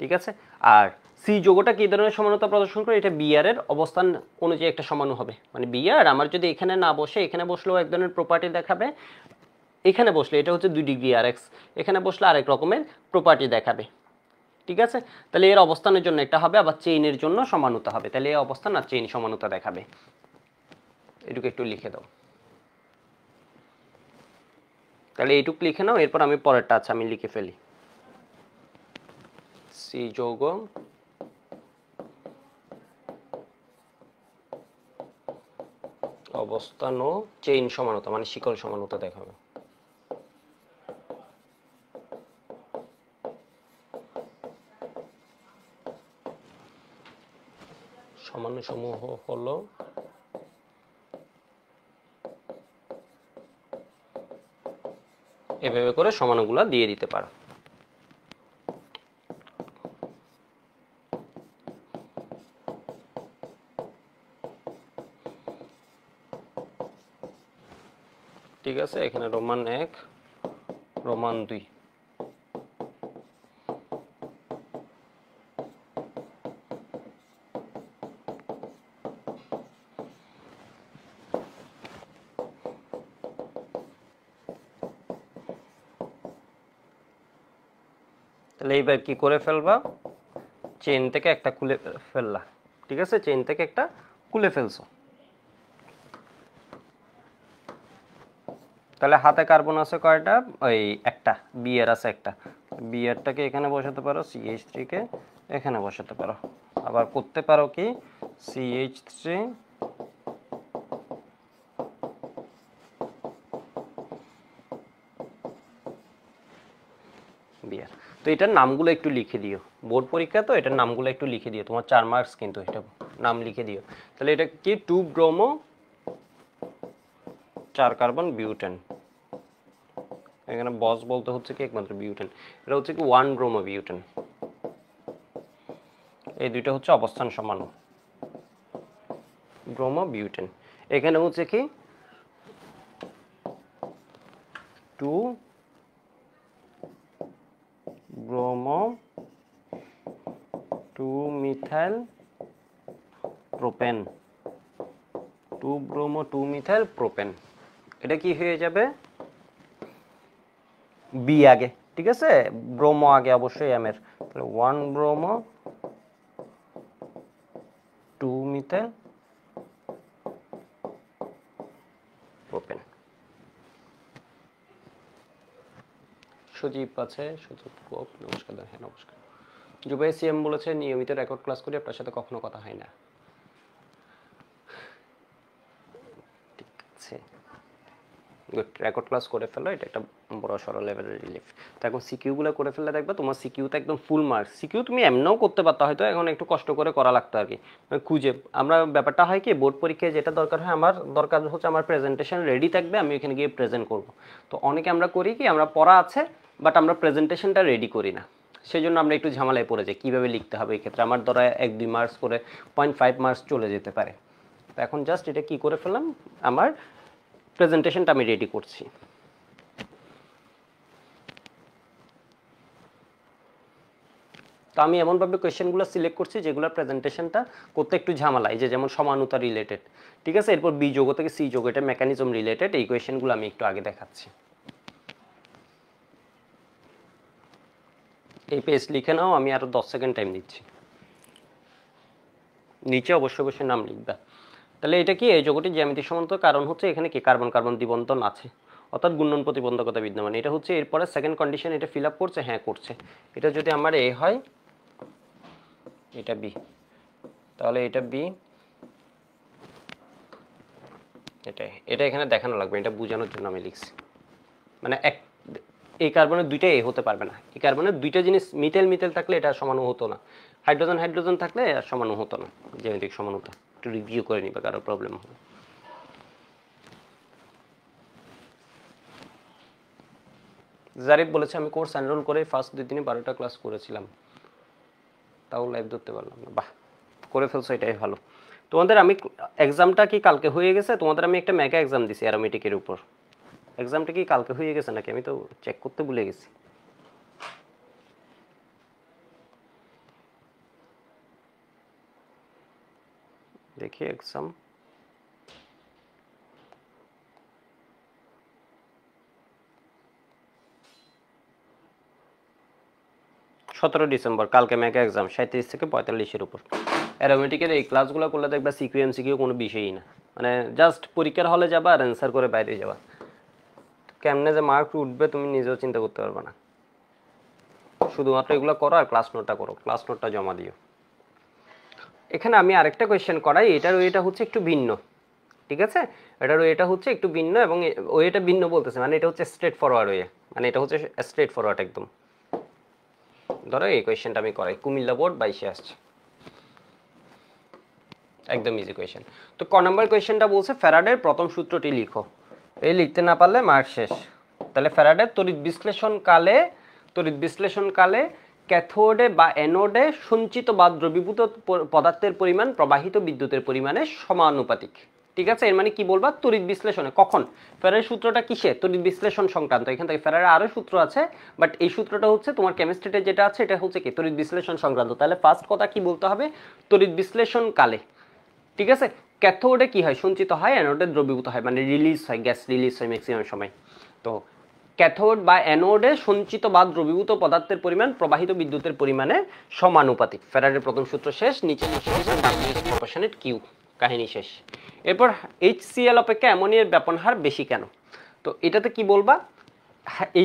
ঠিক আছে। আর সি যৌগটা কি ধরনের সমানুতা প্রদর্শন করে, এটা বিআর এর অবস্থান অনুযায়ী একটা সমাণু হবে, মানে বিআর আমার যদি এখানে না বসে এখানে বসলেও এক ধরনের প্রপার্টি দেখাবে, এখানে বসলে এটা হচ্ছে 2 ডিগ্রি আর এক্স, এখানে বসলে আরেক রকমের প্রপার্টি দেখাবে, ঠিক আছে, তাহলে এর অবস্থানের জন্য এটা হবে, আবার চেইনের জন্য সমানুতা হবে। তাহলে এই অবস্থান আর চেইন সমানুতা দেখাবে। এটুকু একটু লিখে দাও। তাহলে এইটুকু লিখে নাও, এরপর আমি পরেরটা আছে আমি লিখে ফেলি। সি যৌগ অবস্থান ও চেইন সমানুতা মানে শিকল সমানুতা দেখাবে। সমান সমূহ হলো এভাবে করে সমানুগুলা দিয়ে দিতে পারো। ঠিক আছে, এখানে রোমান 1 রোমান 2 তাহলে এইবার কি করে ফেলবা, চেইন থেকে একটা খুলে ফেললা। ঠিক আছে, চেইন থেকে একটা খুলে ফেলছো। তাহলে হাতে কার্বন আছে কয়টা, ওই একটা, বি এর আছে একটা, বি এরটাকে এখানে বসাতে পারো, CH3 কে এখানে বসাতে পারো। আবার করতে পারো কি CH3 বিয়ার। তো এটার নামগুলো একটু লিখে দিও, বোর্ড পরীক্ষা তো এটার নামগুলো একটু লিখে দিও, তোমার 4 মার্কস কিন্তু, এটা নাম লিখে দিও। তাহলে এটা কি 2 ব্রোমো 4 কার্বন বিউটেন, এখানে বস বলতে হচ্ছে কি একমাত্র বিউটেন, এটা হচ্ছে কি 1 ব্রোমো বিউটেন। এই দুইটা হচ্ছে অবস্থান সমাণু ব্রোমো বিউটেন। এখানে হচ্ছে কি 2 bromo 2 methyl propane, 2 bromo 2 methyl propane. এটা কি হয়ে যাবে, বি আগে, ঠিক আছে, ব্রোমো আগে অবশ্যই এম এর, তাহলে 1 ব্রোমো 2 মিথাইল প্রোপেন। সজীব আছে, সজীব গোপ, নমস্কার। হ্যাঁ নমস্কার। জুবাই সিএম বলেছে নিয়মিত রেকর্ড ক্লাস করি, আপনার সাথে কখনো কথা হয় না। ঠিক আছে, গুড, রেকর্ড ক্লাস করে ফেলো, এটা একটা বড় সড়ো লেভেলের রিলিফ। তো এখন সিকিউগুলো করে ফেললে দেখবে তোমার সিকিউতে একদম ফুল মার্কস। সিকিউ তুমি এমনও করতে পারতা, হয়তো এখন একটু কষ্ট করে করা লাগতো আর কি, খুঁজে। আমরা ব্যাপারটা হয় কি বোর্ড পরীক্ষায় যেটা দরকার হয়, আমার দরকার হচ্ছে আমার প্রেজেন্টেশন রেডি থাকবে, আমি এখানে গিয়ে প্রেজেন্ট করব। তো অনেকে আমরা করি কি, আমরা পড়া আছে বাট আমরা প্রেজেন্টেশনটা রেডি করি না, সেই জন্য আমরা একটু ঝামেলায় পড়ে যাই কীভাবে লিখতে হবে। এই ক্ষেত্রে আমার ধরা 1-2 মার্কস করে 0.5 মার্কস চলে যেতে পারে। তো এখন জাস্ট এটা কি করে ফেললাম, আমার প্রেজেন্টেশনটা আমি রেডি করছি। তো আমি এমনভাবে কোয়েশ্চেনগুলো সিলেক্ট করছি যেগুলোর প্রেজেন্টেশনটা করতে একটু ঝামেলা, এই যে যেমন সমানুতা রিলেটেড, ঠিক আছে, এরপর বি যোগ থেকে সি যোগ, এটা মেকানিজম রিলেটেড, এই কোয়েশ্চেনগুলো আমি একটু আগে দেখাচ্ছি। এই পেজ লিখে নাও, আমি আরো 10 সেকেন্ড টাইম দিচ্ছি। নিচে অবশ্যই অবশ্যই নাম লিখবা। তাহলে এটা কি, এই যোগটি জ্যামিতিক সমান্তরাল, কারণ হচ্ছে এখানে কি কার্বন কার্বন দ্বিবন্ধন আছে, অর্থাৎ গুণন প্রতিবন্ধকতা বিদ্যমান। এটা হচ্ছে এরপরে সেকেন্ড কন্ডিশন, এটা ফিল আপ করছে, হ্যাঁ করছে। এটা যদি আমার এ হয়, এটা বি, তাহলে এটা বি, এটা এখানে দেখানো লাগবে, এটা বোঝানোর জন্য আমি লিখছি। মানে এই কার্বনের দুইটা এ হতে পারবে না, এই কার্বনের দুইটা জিনিস মিথেল মিথেল থাকলে এটা সমানু হতো না, হাইড্রোজেন হাইড্রোজেন থাকলে আর সমানু হতো না। জ্যামিতিক সমানুতা একটু রিভিউ করে নিবে, কারো প্রবলেম হবে। জারিফ বলেছে আমি কোর্স এনরোল করে ফার্স্ট 2 দিনে 12টা ক্লাস করেছিলাম, তাও লাইভ ধরতে পারলাম না। বাহ, করে ফেলছো, এটাই ভালো। তোমাদের আমি এক্সামটা কি কালকে হয়ে গেছে? তোমাদের আমি একটা মেগা এক্সাম দিছি অ্যারোমেটিকের উপর, এক্সামটা কি কালকে হয়ে গেছে নাকি? আমি তো চেক করতে ভুলে গেছি। দেখি এক্সাম, 17 ডিসেম্বর, কালকে মেগা এক্সাম 37 থেকে 45-এর উপর। অ্যারোমেটিকের এই ক্লাসগুলো করলে দেখবা সিকিউ এমসিকিউ কোনো বিষয়ই না, মানে জাস্ট পরীক্ষার হলে যাবা আর অ্যান্সার করে বাইরে যাবা। কেমনে যে মার্ক উঠবে তুমি নিজেও চিন্তা করতে পারবে না। শুধুমাত্র এগুলো করো আর ক্লাস নোটটা করো, ক্লাস নোটটা জমা দিও। এখানে আমি আরেকটা কোয়েশ্চেন করাই, এটার ওয়েটা হচ্ছে একটু ভিন্ন, ঠিক আছে? এটার ওয়েটা হচ্ছে একটু ভিন্ন, এবং ওয়েটা ভিন্ন বলতেছে মানে এটা হচ্ছে স্ট্রেট ফরওয়ার্ড ওয়ে, মানে এটা হচ্ছে স্ট্রেট ফরওয়ার্ড একদম। ধরো এই কোয়েশ্চেনটা আমি করাই, কুমিল্লা বোর্ড 22-এ আসছে, একদম ইজি কোয়েশ্চেন। তো ক নম্বর কোয়েশ্চেনটা বলছে ফ্যারাডের প্রথম সূত্রটি লিখো। এই লিখতে না পারলে মার্ক শেষ। তাহলে ফ্যারাডের তড়িৎ বিশ্লেষণকালে ক্যাথোডে বা অ্যানোডে সঞ্চিত বা দ্রবীভূত পদার্থের পরিমাণ প্রবাহিত বিদ্যুতের পরিমাণের সমানুপাতিক। ঠিক আছে, এর মানে কি বলবা? তড়িৎ বিশ্লেষণে কখন? ফ্যারাডের সূত্রটা কিসে? তড়িৎ বিশ্লেষণ সংক্রান্ত। এখান থেকে ফ্যারাডের আরো সূত্র আছে, বাট এই সূত্রটা হচ্ছে তোমার কেমিস্ট্রিতে যেটা আছে এটা হচ্ছে কি তড়িৎ বিশ্লেষণ সংক্রান্ত। তাহলে ফার্স্ট কথা কি বলতে হবে? তড়িৎ বিশ্লেষণ কালে, ঠিক আছে, ক্যাথোডে কি হয়? সঞ্চিত হয়, অ্যানোডে দ্রবীভূত হয়, মানে রিলিজ হয়, গ্যাস রিলিজ হয় ম্যাক্সিমাম সময়। তো ক্যাথোড বা অ্যানোডে সঞ্চিত বা দ্রবীভূত পদার্থের পরিমাণ প্রবাহিত বিদ্যুতের পরিমাণের সমানুপাতিক। ফ্যারাডের প্রথম সূত্র শেষ, নিচে প্রপোর্শনেট কিউ, কাহিনী শেষ। এরপর HCl অপেক্ষা অ্যামোনিয়ার ব্যাপন হার বেশি কেন? তো এটাতে কি বলবা?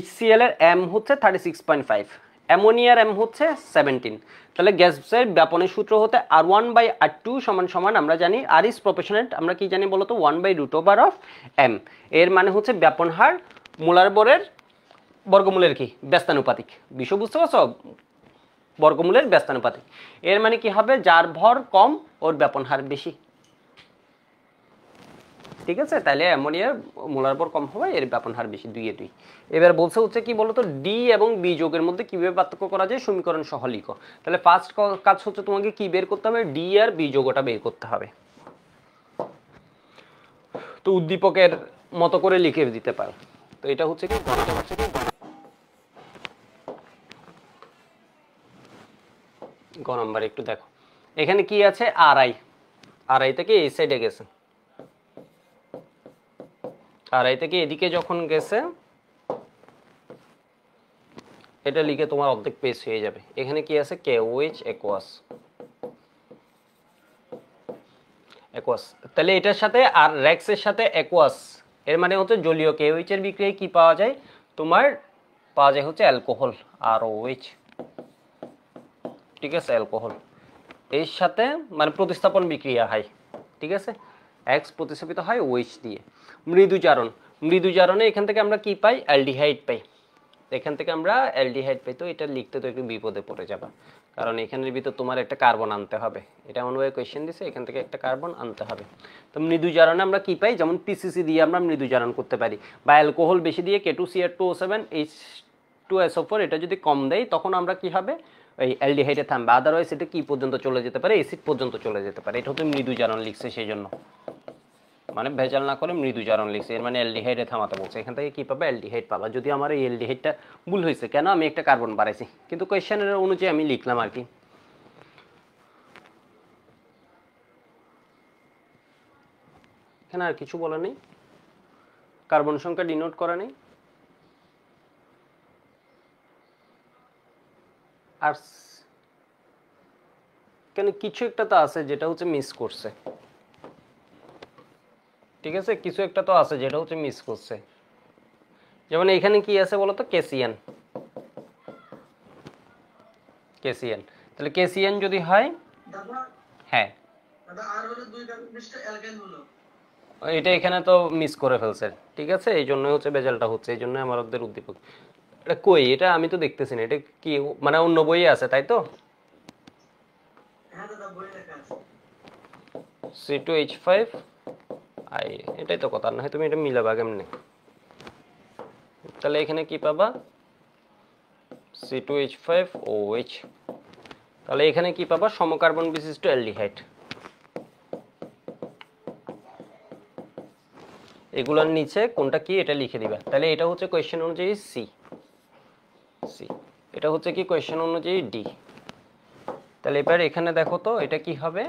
HCl এর এম হচ্ছে 36.5, অ্যামোনিয়ার এম হচ্ছে 17। তাহলে গ্যাসের ব্যাপনের সূত্র হতে R1/R2 সমান সমান আমরা জানি R ইজ প্রপোর্শনেট, আমরা কি জানি বলতো 1/√m। এর মানে হচ্ছে ব্যাপন হার মোলার বরের বর্গমূলের কি ব্যস্তানুপাতিক। বিষয় বুঝতে পারছো? বর্গমূলের ব্যস্তানুপাতিক। এর মানে কি হবে? যার ভর কম ওর ব্যাপন হার বেশি, ঠিক আছে? তাহলে অ্যামোনিয়ার মোলার ভর কম হবে, এর ব্যাপন হার বেশি, 2/2। এবার বলছে হচ্ছে কি বলতো, ডি এবং বি যোগের মধ্যে কিভাবে পার্থক্য করা যায় সমীকরণ সহ লিখো। তাহলে ফার্স্ট কাজ হচ্ছে তোমাকে কি বের করতে হবে? ডি আর বি যোগটা বের করতে হবে। তো উদ্দীপকের মতো করে লিখে দিতে পারো। তো এটা হচ্ছে কি গ নাম্বার, একটু দেখো এখানে কি আছে? আরআই থেকে এই সাইডে গেছে, আরআই থেকে এদিকে যখন গেছে এটা লিখে তোমার অর্ধেক পেজ হয়ে যাবে। এখানে কি আছে? KOH aqueous. তাহলে এটার সাথে আর রেক্সের সাথে অ্যাকোয়াস, এর মানে হচ্ছে জলীয়। KOH এর বিক্রিয়ায় কি পাওয়া যায়? তোমার পাওয়া যায় হচ্ছে অ্যালকোহল, ROH, ঠিক আছে, অ্যালকোহল। এর সাথে মানে প্রতিস্থাপন বিক্রিয়া হয়, ঠিক আছে, এক্স প্রতিস্থাপিত হয় OH দিয়ে। মৃদুজারণে এখান থেকে আমরা কি পাই? অ্যালডিহাইড পাই, এখান থেকে আমরা অ্যালডিহাইড পাই। তো এটা লিখতে তো একটু বিপদে পড়ে যাবা, কারণ এখানের ভিতর তোমার একটা কার্বন আনতে হবে। এটা এমনভাবে কোয়েশ্চেন দিছে, এখান থেকে একটা কার্বন আনতে হবে। তো মৃদুজারণে আমরা কি পাই? যেমন PCC দিয়ে আমরা মৃদুজারণ করতে পারি, বা অ্যালকোহল বেশি দিয়ে K2CR2O7 H2SO4 এটা যদি কম দেয় তখন আমরা কি হবে? ওই অ্যালডিহাইডে থামবে। আদারওয়াইজ এটা কি পর্যন্ত চলে যেতে পারে? অ্যাসিড পর্যন্ত চলে যেতে পারে। এটা হচ্ছে মৃদুজারণ লিখছে, সেই জন্য মানে ভেজাল না করে মৃদুজারণ লিখছে। এর মানে অ্যালডিহাইডে থামাতে বলছে। এখান থেকে কি পাবে? অ্যালডিহাইড পাবা। যদি আমার এই অ্যালডিহাইডটা ভুল হয়েছে, কেন আমি একটা কার্বন বাড়াইছি, কিন্তু কোয়েশ্চেনের অনুযায়ী আমি লিখলাম আর কি। এখানে আর কিছু বলা নেই, কার্বন সংখ্যা ডিনোট করা নেই। আর কেন কিছু একটা তো আছে যেটা হচ্ছে মিস করছে, ঠিক আছে, কিছু একটা তো আছে যেটা হচ্ছে মিস করছে। যেমন এখানে কি আছে বলতো? কেসিয়ান। তাহলে কেসিয়ান যদি হয়, হ্যাঁ এটা এখানে তো মিস করে ফেলছে, ঠিক আছে, এই জন্য হচ্ছে বেজালটা হচ্ছে, এই জন্য আমাদের উদ্দীপক। এটা কই? এটা আমি তো দেখতেছি না, এটা কি মানে অন্য বইয়ে আছে তাই তো? C2H5 এটাই তো কথা, না হয় তুমি এটা মিলাবা কেমনে? তাহলে এখানে কি পাবা? C2H5OH। তাহলে এখানে কি পাবা? সমকার্বন বিশিষ্ট অ্যালডিহাইড। এগুলোর নিচে কোনটা কি এটা লিখে দিবা। তাহলে এটা হচ্ছে কোয়েশ্চেন অনুযায়ী সি, এটা হচ্ছে কি কোয়েশ্চেন অনুযায়ী ডি। তাহলে এবার এখানে দেখো তো এটা কি হবে?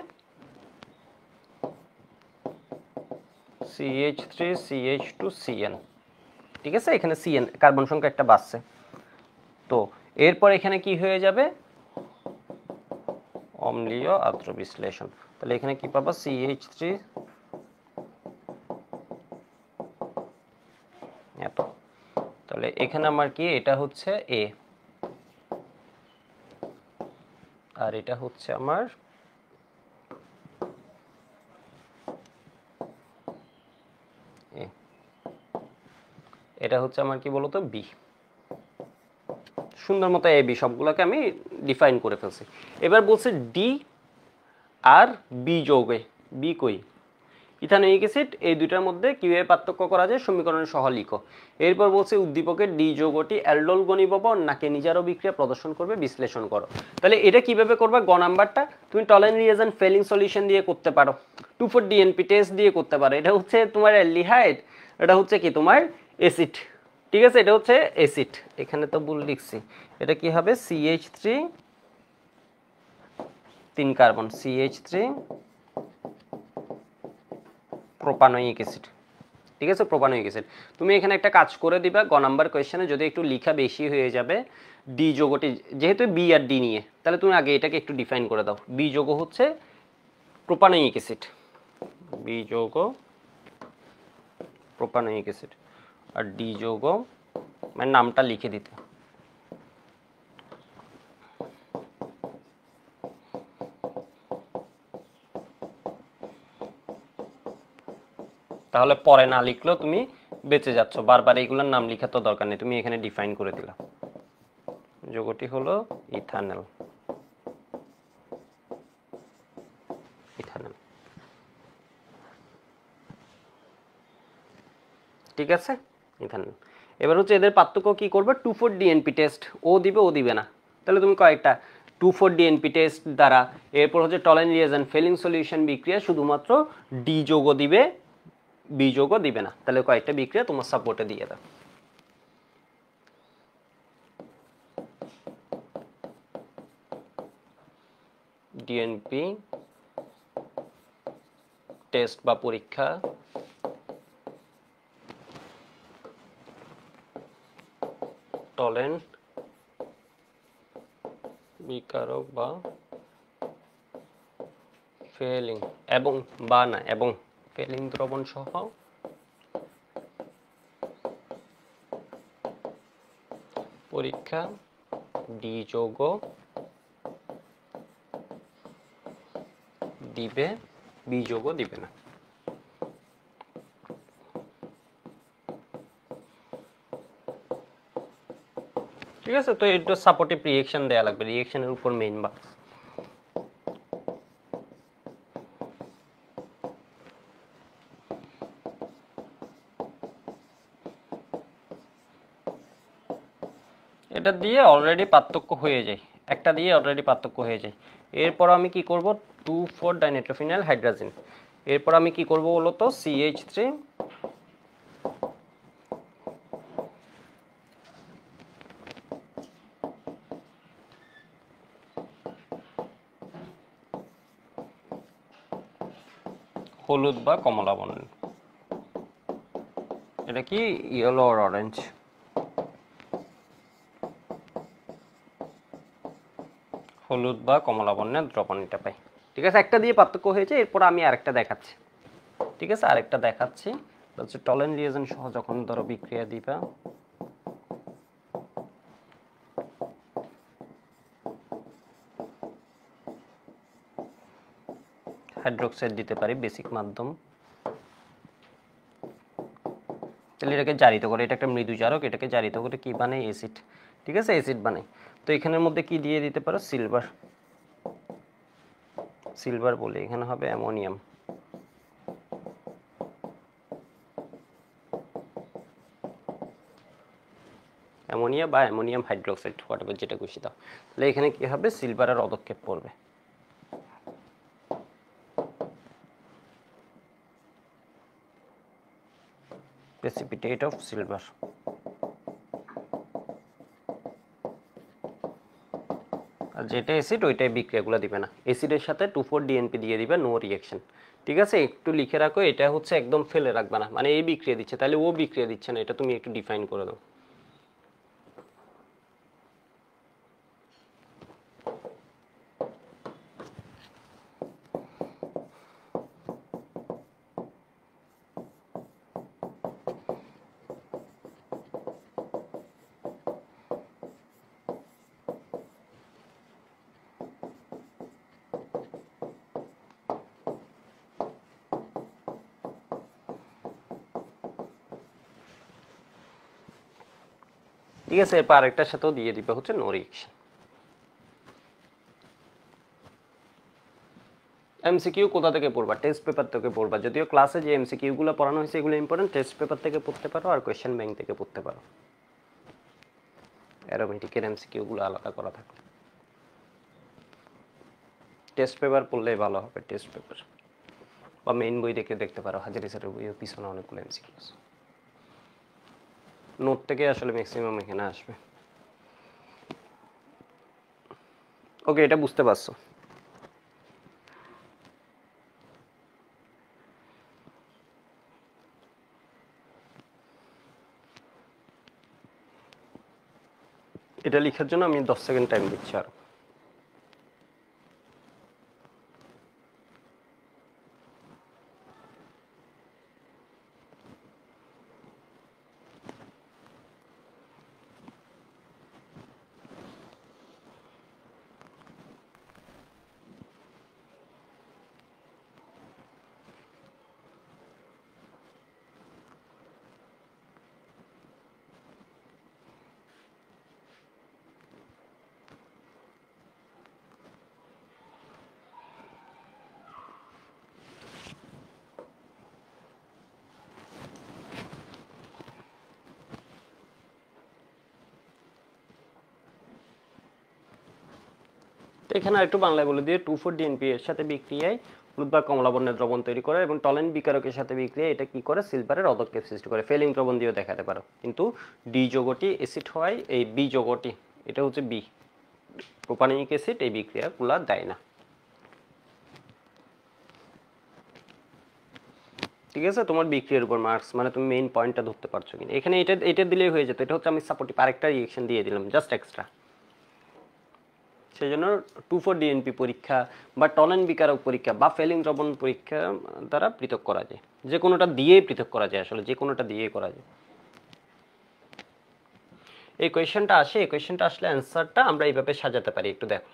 CH3CH2CN, ঠিক আছে, এখানে CN কার্বন সংখ্যা একটা বাড়ছে। তো এরপর এখানে কি হয়ে যাবে, অম্লীয় আদ্র বিশ্লেষণ। তাহলে এখানে কি পাবো, CH3 এত। তাহলে এখানে আমার কি, এটা হচ্ছে A আর এটা হচ্ছে আমার A, এটা হচ্ছে আমার কি বলতো B। সুন্দর মতো A B সবগুলোকে আমি ডিফাইন করে ফেলছি। এবার বলছে D আর B যৌগে, B কই, ইথানোয়িক অ্যাসিড, এই দুইটার মধ্যে কিভাবে পার্থক্য করা যায় সমীকরণ সহ লিখো। এরপর বলছে উদ্দীপকের ডি যৌগটি অ্যালডোল ঘনীভব নাকে নিজারও বিক্রিয়া প্রদর্শন করবে, বিশ্লেষণ করো। তাহলে এটা কিভাবে করবে, গ নাম্বারটা তুমি টলেন রিয়েজেন্ট ফেলিং সলিউশন দিয়ে করতে পারো, 2,4-DNP টেস্ট দিয়ে করতে পারো। এটা হচ্ছে তোমার অ্যালডিহাইড, এটা হচ্ছে কি তোমার অ্যাসিড, ঠিক আছে, এটা হচ্ছে অ্যাসিড, এখানে তো ভুল লিখছি, এটা কি হবে CH3 3 carbon, CH3 propanoic acid, ঠিক আছে, প্রোপানোয়িক অ্যাসিড। তুমি এখানে একটা কাজ করে দিবা, গ নাম্বার কোয়েশ্চেনে যদি একটু লেখা বেশি হয়ে যাবে, ডি যৌগটি যেহেতু বি আর ডি নিয়ে, তাহলে তুমি আগে এটাকে একটু ডিফাইন করে দাও। বি যৌগ হচ্ছে প্রোপানোয়িক অ্যাসিড, বি যৌগ প্রোপানোয়িক অ্যাসিড, আর ডি যৌগ মানে নামটা লিখে দিতে। তাহলে পরে না লিখলেও তুমি বেঁচে যাচ্ছ, বারবার এইগুলোর নাম লেখা তো দরকার নেই, তুমি এখানে ডিফাইন করে দিলা। যৌগটি হলো ইথানল, ইথানল, ঠিক আছে, ইথানল। এবার হচ্ছে এদের পার্থক্য কি করবে, 2,4-DNP টেস্ট, ও দিবে ও দিবে না, তাহলে তুমি কয়েকটা 2,4-DNP টেস্ট দ্বারা, এরপর হচ্ছে টলেন রিয়েজেন্ট ফেলিং সলিউশন বিক্রিয়া শুধুমাত্র ডি যৌগ দিবে, বি যৌগ দিবে না, তাহলে কয়েকটা বিক্রিয়া তোমার সাপোর্টে দিয়ে দাও। ডিএনপি টেস্ট বা পরীক্ষা, টলেন বিকারক বা ফেলিং এবং বা না এবং ফেলিং দ্রবণ সহ পরীক্ষা, ডি যৌগ দিবে, বি যৌগ দিবে না। ঠিক আছে, তো এটা সাপোর্টিভ রিঅ্যাকশন দেয়া লাগবে, রিঅ্যাকশনের উপর মেইন বা এটা দিয়ে অলরেডি পার্থক্য হয়ে যায়, একটা দিয়ে অলরেডি পার্থক্য হয়ে যায়। এরপর আমি কি করব, 2,4-ডাইনাইট্রোফিনাইল হাইড্রোজেন, এরপর আমি কি করব বলতো, CH3 হলুদ বা কমলা বর্ণের, এটা কি ইয়েলো আর অরেঞ্জ, হলুদ বা কমলা বর্ণের দ্রবণ এটা পাই। ঠিক আছে, একটা দিয়ে পার্থক্য হয়েছে, এরপর আমি আরেকটা দেখাচ্ছি। ঠিক আছে, আরেকটা দেখাচ্ছি, হচ্ছে টলেন রিয়েজেন্ট সহ যখন ধরো বিক্রিয়া দিবা, হাইড্রোক্সাইড দিতে পারি বেসিক মাধ্যম, তাহলে এটাকে জারিত করে, এটা একটা মৃদু জারক, এটাকে জারিত করে কি বানাই, অ্যাসিড। ঠিক আছে, অ্যাসিড বানাই। তো এখানের মধ্যে কি দিয়ে দিতে পারো, সিলভার, সিলভার বলে এখানে হবে অ্যামোনিয়াম, অ্যামোনিয়া বা অ্যামোনিয়াম হাইড্রোক্সাইড, হোয়াটএভার যেটা খুশি দাও। তাহলে এখানে কি হবে, সিলভারের পদক্ষেপ পড়বে। precipitate of silver, আর যেটা অ্যাসিড ওইটাই বিক্রিয়াগুলো দিবে না, অ্যাসিডের সাথে 2,4-DNP দিয়ে দিবে, নো রিঅ্যাকশন। ঠিক আছে, একটু লিখে রাখো, এটা হচ্ছে একদম ফেলে রাখবে না, মানে এই বিক্রিয়া দিচ্ছে তাহলে ও বিক্রিয়া দিচ্ছে না, এটা তুমি একটু ডিফাইন করে দাও। ঠিক আছে, এরপর আরেকটার সাথেও দিয়ে দিবে হচ্ছে নো রিঅ্যাকশন। এমসিকিউ কোথা থেকে পড়বা? টেস্ট পেপার থেকে পড়বা। যদিও ক্লাসে যে এমসিকিউ গুলো পড়ানো হয়েছে এগুলো ইম্পর্টেন্ট, টেস্ট পেপার থেকে পড়তে পারো আর কোয়েশ্চেন ব্যাংক থেকে পড়তে পারো। অ্যারোমেটিকের এমসিকিউ গুলো আলাদা করা থাকে। টেস্ট পেপার পড়লেই ভালো হবে, টেস্ট পেপার বা মেইন বই দেখে দেখতে পারো, হাজারি স্যারের বইয়ের পিছনে অনেকগুলো এমসিকিউ। নোট থেকে আসলে ম্যাক্সিমাম এখানে আসবে। ওকে, এটা বুঝতে পারছো? এটা লেখার জন্য আমি 10 সেকেন্ড টাইম দিচ্ছি আরো। তো এখানে একটু বাংলায় বলে দিয়ে 2,4-DNP এর সাথে বিক্রিয়ায় হলুদ বা কমলা বর্ণের দ্রবণ তৈরি করে এবং টলেন বিকারকের সাথে বিক্রিয়ায় এটা কি করে? সিলভারের অদক্ষেপ সৃষ্টি করে। ফেলিং দ্রবণ দিয়েও দেখাতে পারো, কিন্তু ডি যৌগটি অ্যাসিড হওয়ায় এই বি যৌগটি, এটা হচ্ছে বি প্রোপানিক অ্যাসিড, এই বিক্রিয়াগুলো দেয় না। ঠিক আছে, তোমার বিক্রিয়ার উপর মার্কস, মানে তুমি মেইন পয়েন্টটা ধরতে পারছো কিনা। এখানে এটা দিলেই হয়ে যেত। এটা হচ্ছে আমি সাপোর্টিভ আরেকটা রিঅ্যাকশন দিয়ে দিলাম জাস্ট এক্সট্রা। সেই জন্য 2,4-DNP পরীক্ষা বা টলেন বিকারক পরীক্ষা বা ফেলিং দ্রবণ পরীক্ষা দ্বারা পৃথক করা যায়। যে কোনোটা দিয়েই পৃথক করা যায়, আসলে যে কোনোটা দিয়েই করা যায়। এই কোয়েশ্চেনটা আসে, এই কোয়েশ্চেনটা আসলে অ্যান্সারটা আমরা এইভাবে সাজাতে পারি। একটু দেখো,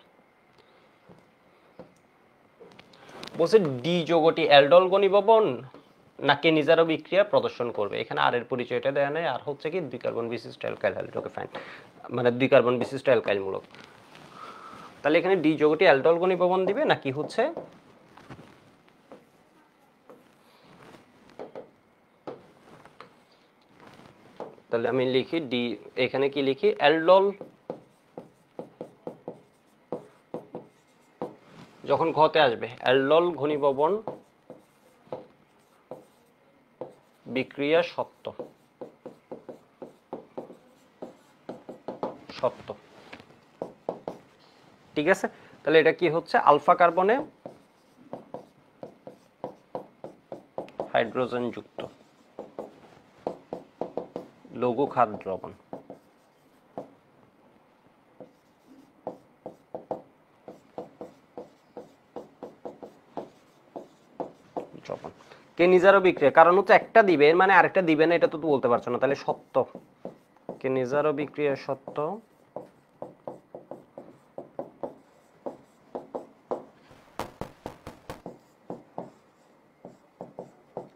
বলছে ডি যৌগটি অ্যালডল ঘনীভবন না কেনিজারো বিক্রিয়া প্রদর্শন করবে। এখানে আর এর পরিচয়টা দেওয়া নেই, আর হচ্ছে কি দ্বিকার্বন বিশিষ্ট অ্যালকাইল হাইড্রোকে ফাইন, মানে দ্বিকার্বন বিশিষ্ট অ্যালকাইল মূলক। তাহলে এখানে ডি যৌগটি অ্যালডল ঘনীভবন দিবে নাকি হচ্ছে তাহলে আমি লিখি ডি, এখানে কি লিখি? অ্যালডল যখন ঘতে আসবে অ্যালডল ঘনীভবন বিক্রিয়া সত্য, সত্য। ঠিক আছে, তাহলে এটা কি হচ্ছে? আলফা কার্বনে হাইড্রোজেন যুক্ত লঘু খাদ দ্রবণ। কেনিজারো বিক্রিয়া, কারণ হচ্ছে একটা দিবে এর মানে আরেকটা দিবে না, এটা তো বলতে পারছো না। তাহলে সত্য, কেনিজারো বিক্রিয়া সত্য।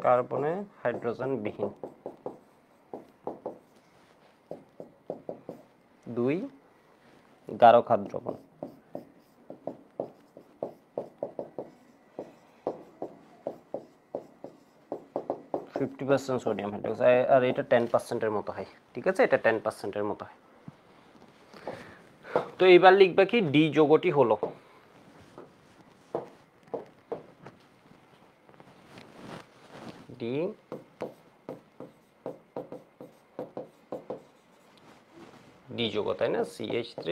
কার্বনে হাইড্রোজেন বিহীন 2 গাঢ় খাদ দ্রবণ। সোডিয়াম হাইড্রোক্সাইড, আর এটা 10% মতো হয়। ঠিক আছে, এটা 10% মতো হয়। তো এইবার লিখবা কি? ডি যৌগটি হলো ডি ডি যৌগ, তাই না? CH3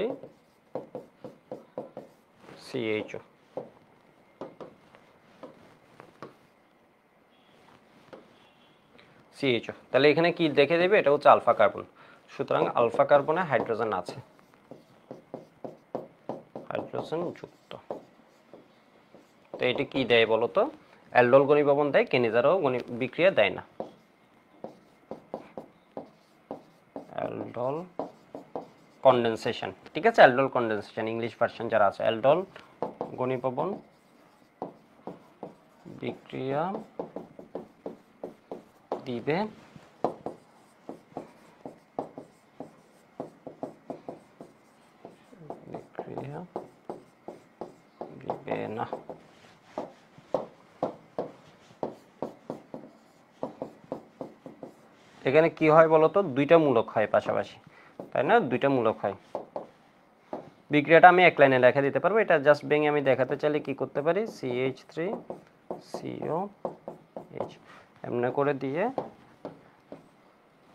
CHO। CHO, তাহলে এখানে কি দেখে দেবে? এটা হচ্ছে আলফা কার্বন। সুতরাং আলফা কার্বনে হাইড্রোজেন আছে, হাইড্রোজেন যুক্ত। তো এটা কি দেয় বলো তো? অ্যালডল ঘনীভবন দেয়, কেনিজারো বিক্রিয়া দেয় না। অ্যালডল কনডেনসেশন, ঠিক আছে, অ্যালডোল কনডেনসেশন ইংলিশ ভার্সন যারা আছে, অ্যালডোল ঘনীভবন বিক্রিয়া দিবে বিক্রিয়া দিবে না। এখানে কি হয় বলতো, দুইটা মূলক হয় পাশাপাশি, তাই না, দুইটা মূলক হয়। বিক্রিয়াটা আমি এক লাইনে লেখা দিতে পারবো, এটা জাস্ট ভেঙে আমি দেখাতে চাইলে কি করতে পারি, CH3COH এমনি করে দিয়ে,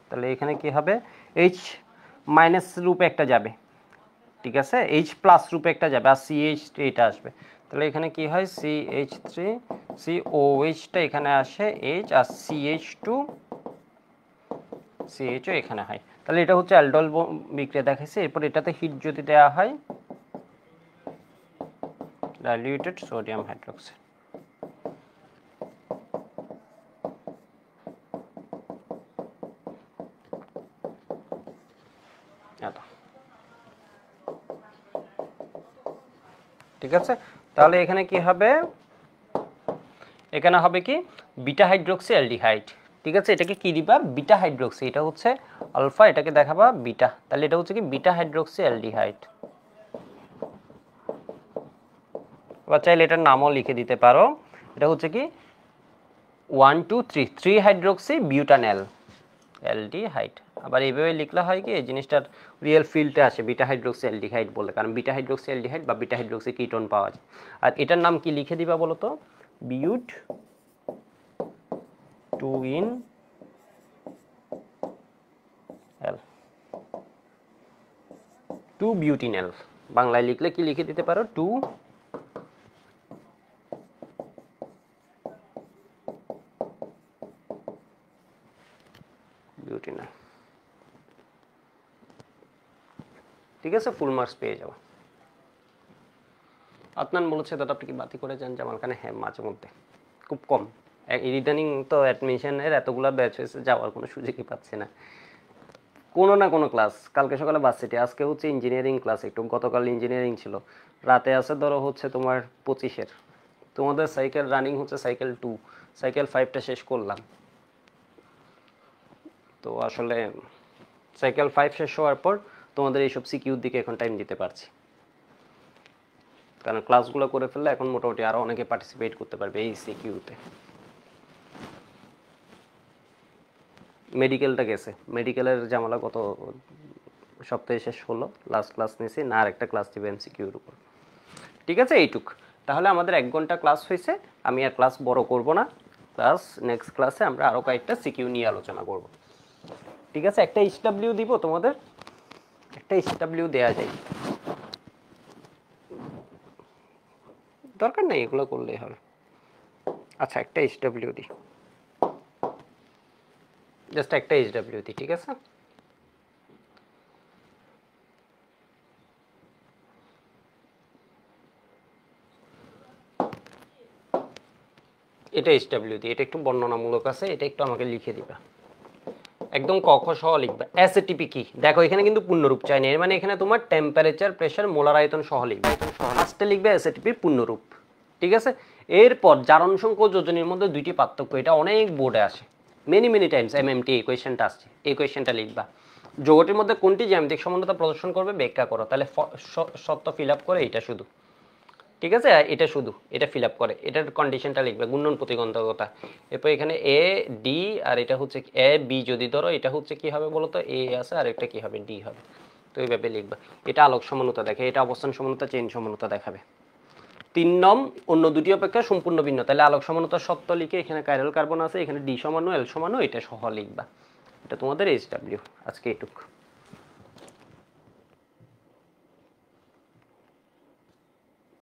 তাহলে এখানে কি হবে, H মাইনাস রূপে একটা যাবে, ঠিক আছে, H প্লাস রূপে একটা যাবে, আর CH3 এটা আসবে, তাহলে এখানে কি হয়, CH3 COH-টা এখানে আসে H, আর CH2 CHও এখানে হয়। তাহলে এটা হচ্ছে অ্যালডোল বিক্রিয়া দেখাইছে। এরপর এটাতে হিট যদি দেওয়া হয়, ডাইলিউটেড সোডিয়াম হাইড্রোক্সাইড, ঠিক আছে। তাহলে এখানে কি হবে, এখানে হবে কি বিটা হাইড্রোক্সি অ্যালডিহাইড, ঠিক আছে, এটাকে কি দিবা, বিটা হাইড্রোক্সি, এটা হচ্ছে আলফা, এটাকে দেখাবা বিটা, তাহলে এটা হচ্ছে কি বিটা হাইড্রোক্সি অ্যালডিহাইড, বা চাইলে এটার নামও লিখে দিতে পারো, এটা হচ্ছে কি 1 2 3 3 হাইড্রোক্সি বিউটানেল অ্যালডিহাইড। আবার এইভাবে লিখলে হয় কি, এই জিনিসটার রিয়েল ফিল্ডে আসে বিটা হাইড্রোক্সি অ্যালডিহাইড বলে, কারণ বিটা হাইড্রোক্সি অ্যালডিহাইড বা বিটা হাইড্রোক্সি কিটোন পাওয়া যায়। আর এটার নাম কি লিখে দিবা বলো তো, বিউট 2 in L 2 বিউটিনেল, বাংলায় লিখলে কি লিখে দিতে পারো, 2 বিউটিনেল, ঠিক আছে, ফুল মার্কস পেয়ে যাবো। আদনান বলেছে দাদা আপনি কি বাতি করে যান জামাল খানে, হ্যাঁ মাঝে মধ্যে, খুব কম, ইদানিং তো অ্যাডমিশনের এতগুলো ব্যাচ হয়েছে, যাওয়ার কোনো সুযোগই পাচ্ছি না, কোনো না কোনো ক্লাস, কালকে সকালে ভার্সিটি, আজকে হচ্ছে ইঞ্জিনিয়ারিং ক্লাস, একটু গতকাল ইঞ্জিনিয়ারিং ছিল, রাতে আছে ধরো হচ্ছে তোমার 25-এর, তোমাদের সাইকেল রানিং হচ্ছে সাইকেল 2, সাইকেল 5টা শেষ করলাম, তো আসলে সাইকেল 5 শেষ হওয়ার পর তোমাদের এইসব সিকিউর দিকে এখন টাইম দিতে পারছি, কারণ ক্লাসগুলো করে ফেললে এখন মোটামুটি আরও অনেকে পার্টিসিপেট করতে পারবে এই সিকিউতে। মেডিকেলটা গেছে, মেডিকেলের ঝামেলা গত সপ্তাহে শেষ হলো, লাস্ট ক্লাস নিয়েছি না, আর একটা ক্লাস দিবে এমসিকিউর উপর, ঠিক আছে, এইটুক। তাহলে আমাদের 1 ঘন্টা ক্লাস হয়েছে, আমি আর ক্লাস বড় করব না, ক্লাস নেক্সট ক্লাসে আমরা আরও কয়েকটা সিকিউ নিয়ে আলোচনা করব, ঠিক আছে। একটা HW দিব তোমাদের, একটা HW দেয়া যায়, দরকার নেই এগুলো করলেই হবে, আচ্ছা একটা HW দিই, জাস্ট একটা HW দিই, ঠিক আছে। এটা HW দিই, এটা একটু বর্ণনামূলক আছে, এটা একটু আমাকে লিখে দিবা, একদম ক খ সহ লিখবা। এসএটিপি কি দেখো, এখানে কিন্তু পূর্ণরূপ চাই না, এর মানে এখানে তোমার টেম্পারেচার, প্রেসার, মোলার আয়তন সহ লিখবে, ফার্স্টে লিখবে এসএটিপির পূর্ণরূপ, ঠিক আছে। এরপর জারণ সংখ্যা যোজনীর মধ্যে দুইটি পার্থক্য, এটা অনেক বোর্ডে আসে, মেনি টাইমস এমএমটি এই কোয়েশ্চেনটা আসছে, এই কোয়েশ্চেনটা লিখবা। যৌগটির মধ্যে কোনটি জ্যামিতিক সমানতা প্রদর্শন করবে ব্যাখ্যা করো, তাহলে সত্য ফিল আপ করে এটা শুধু, ঠিক আছে, এটা শুধু এটা ফিল আপ করে, এটার কন্ডিশনটা লিখবে, গুণন প্রতিবন্ধকতা, এরপর এখানে এ ডি, আর এটা হচ্ছে এ বি, যদি ধরো এটা হচ্ছে কি হবে বলো তো, এ আছে আর একটা কি হবে, ডি হবে, তো এইভাবে লিখবা। এটা আলোক সমানতা দেখে, এটা অবস্থান সমানতা, চেইন সমানতা দেখাবে। 3 নং অন্য দুটি অপেক্ষা সম্পূর্ণ ভিন্ন, তাহলে আলোক সমানতা সত্য লিখে এখানে কাইরাল কার্বন আছে, এখানে ডি সমান এল সমান, এটা সহ লিখবা। এটা তোমাদের HW, আজকে এটুকু।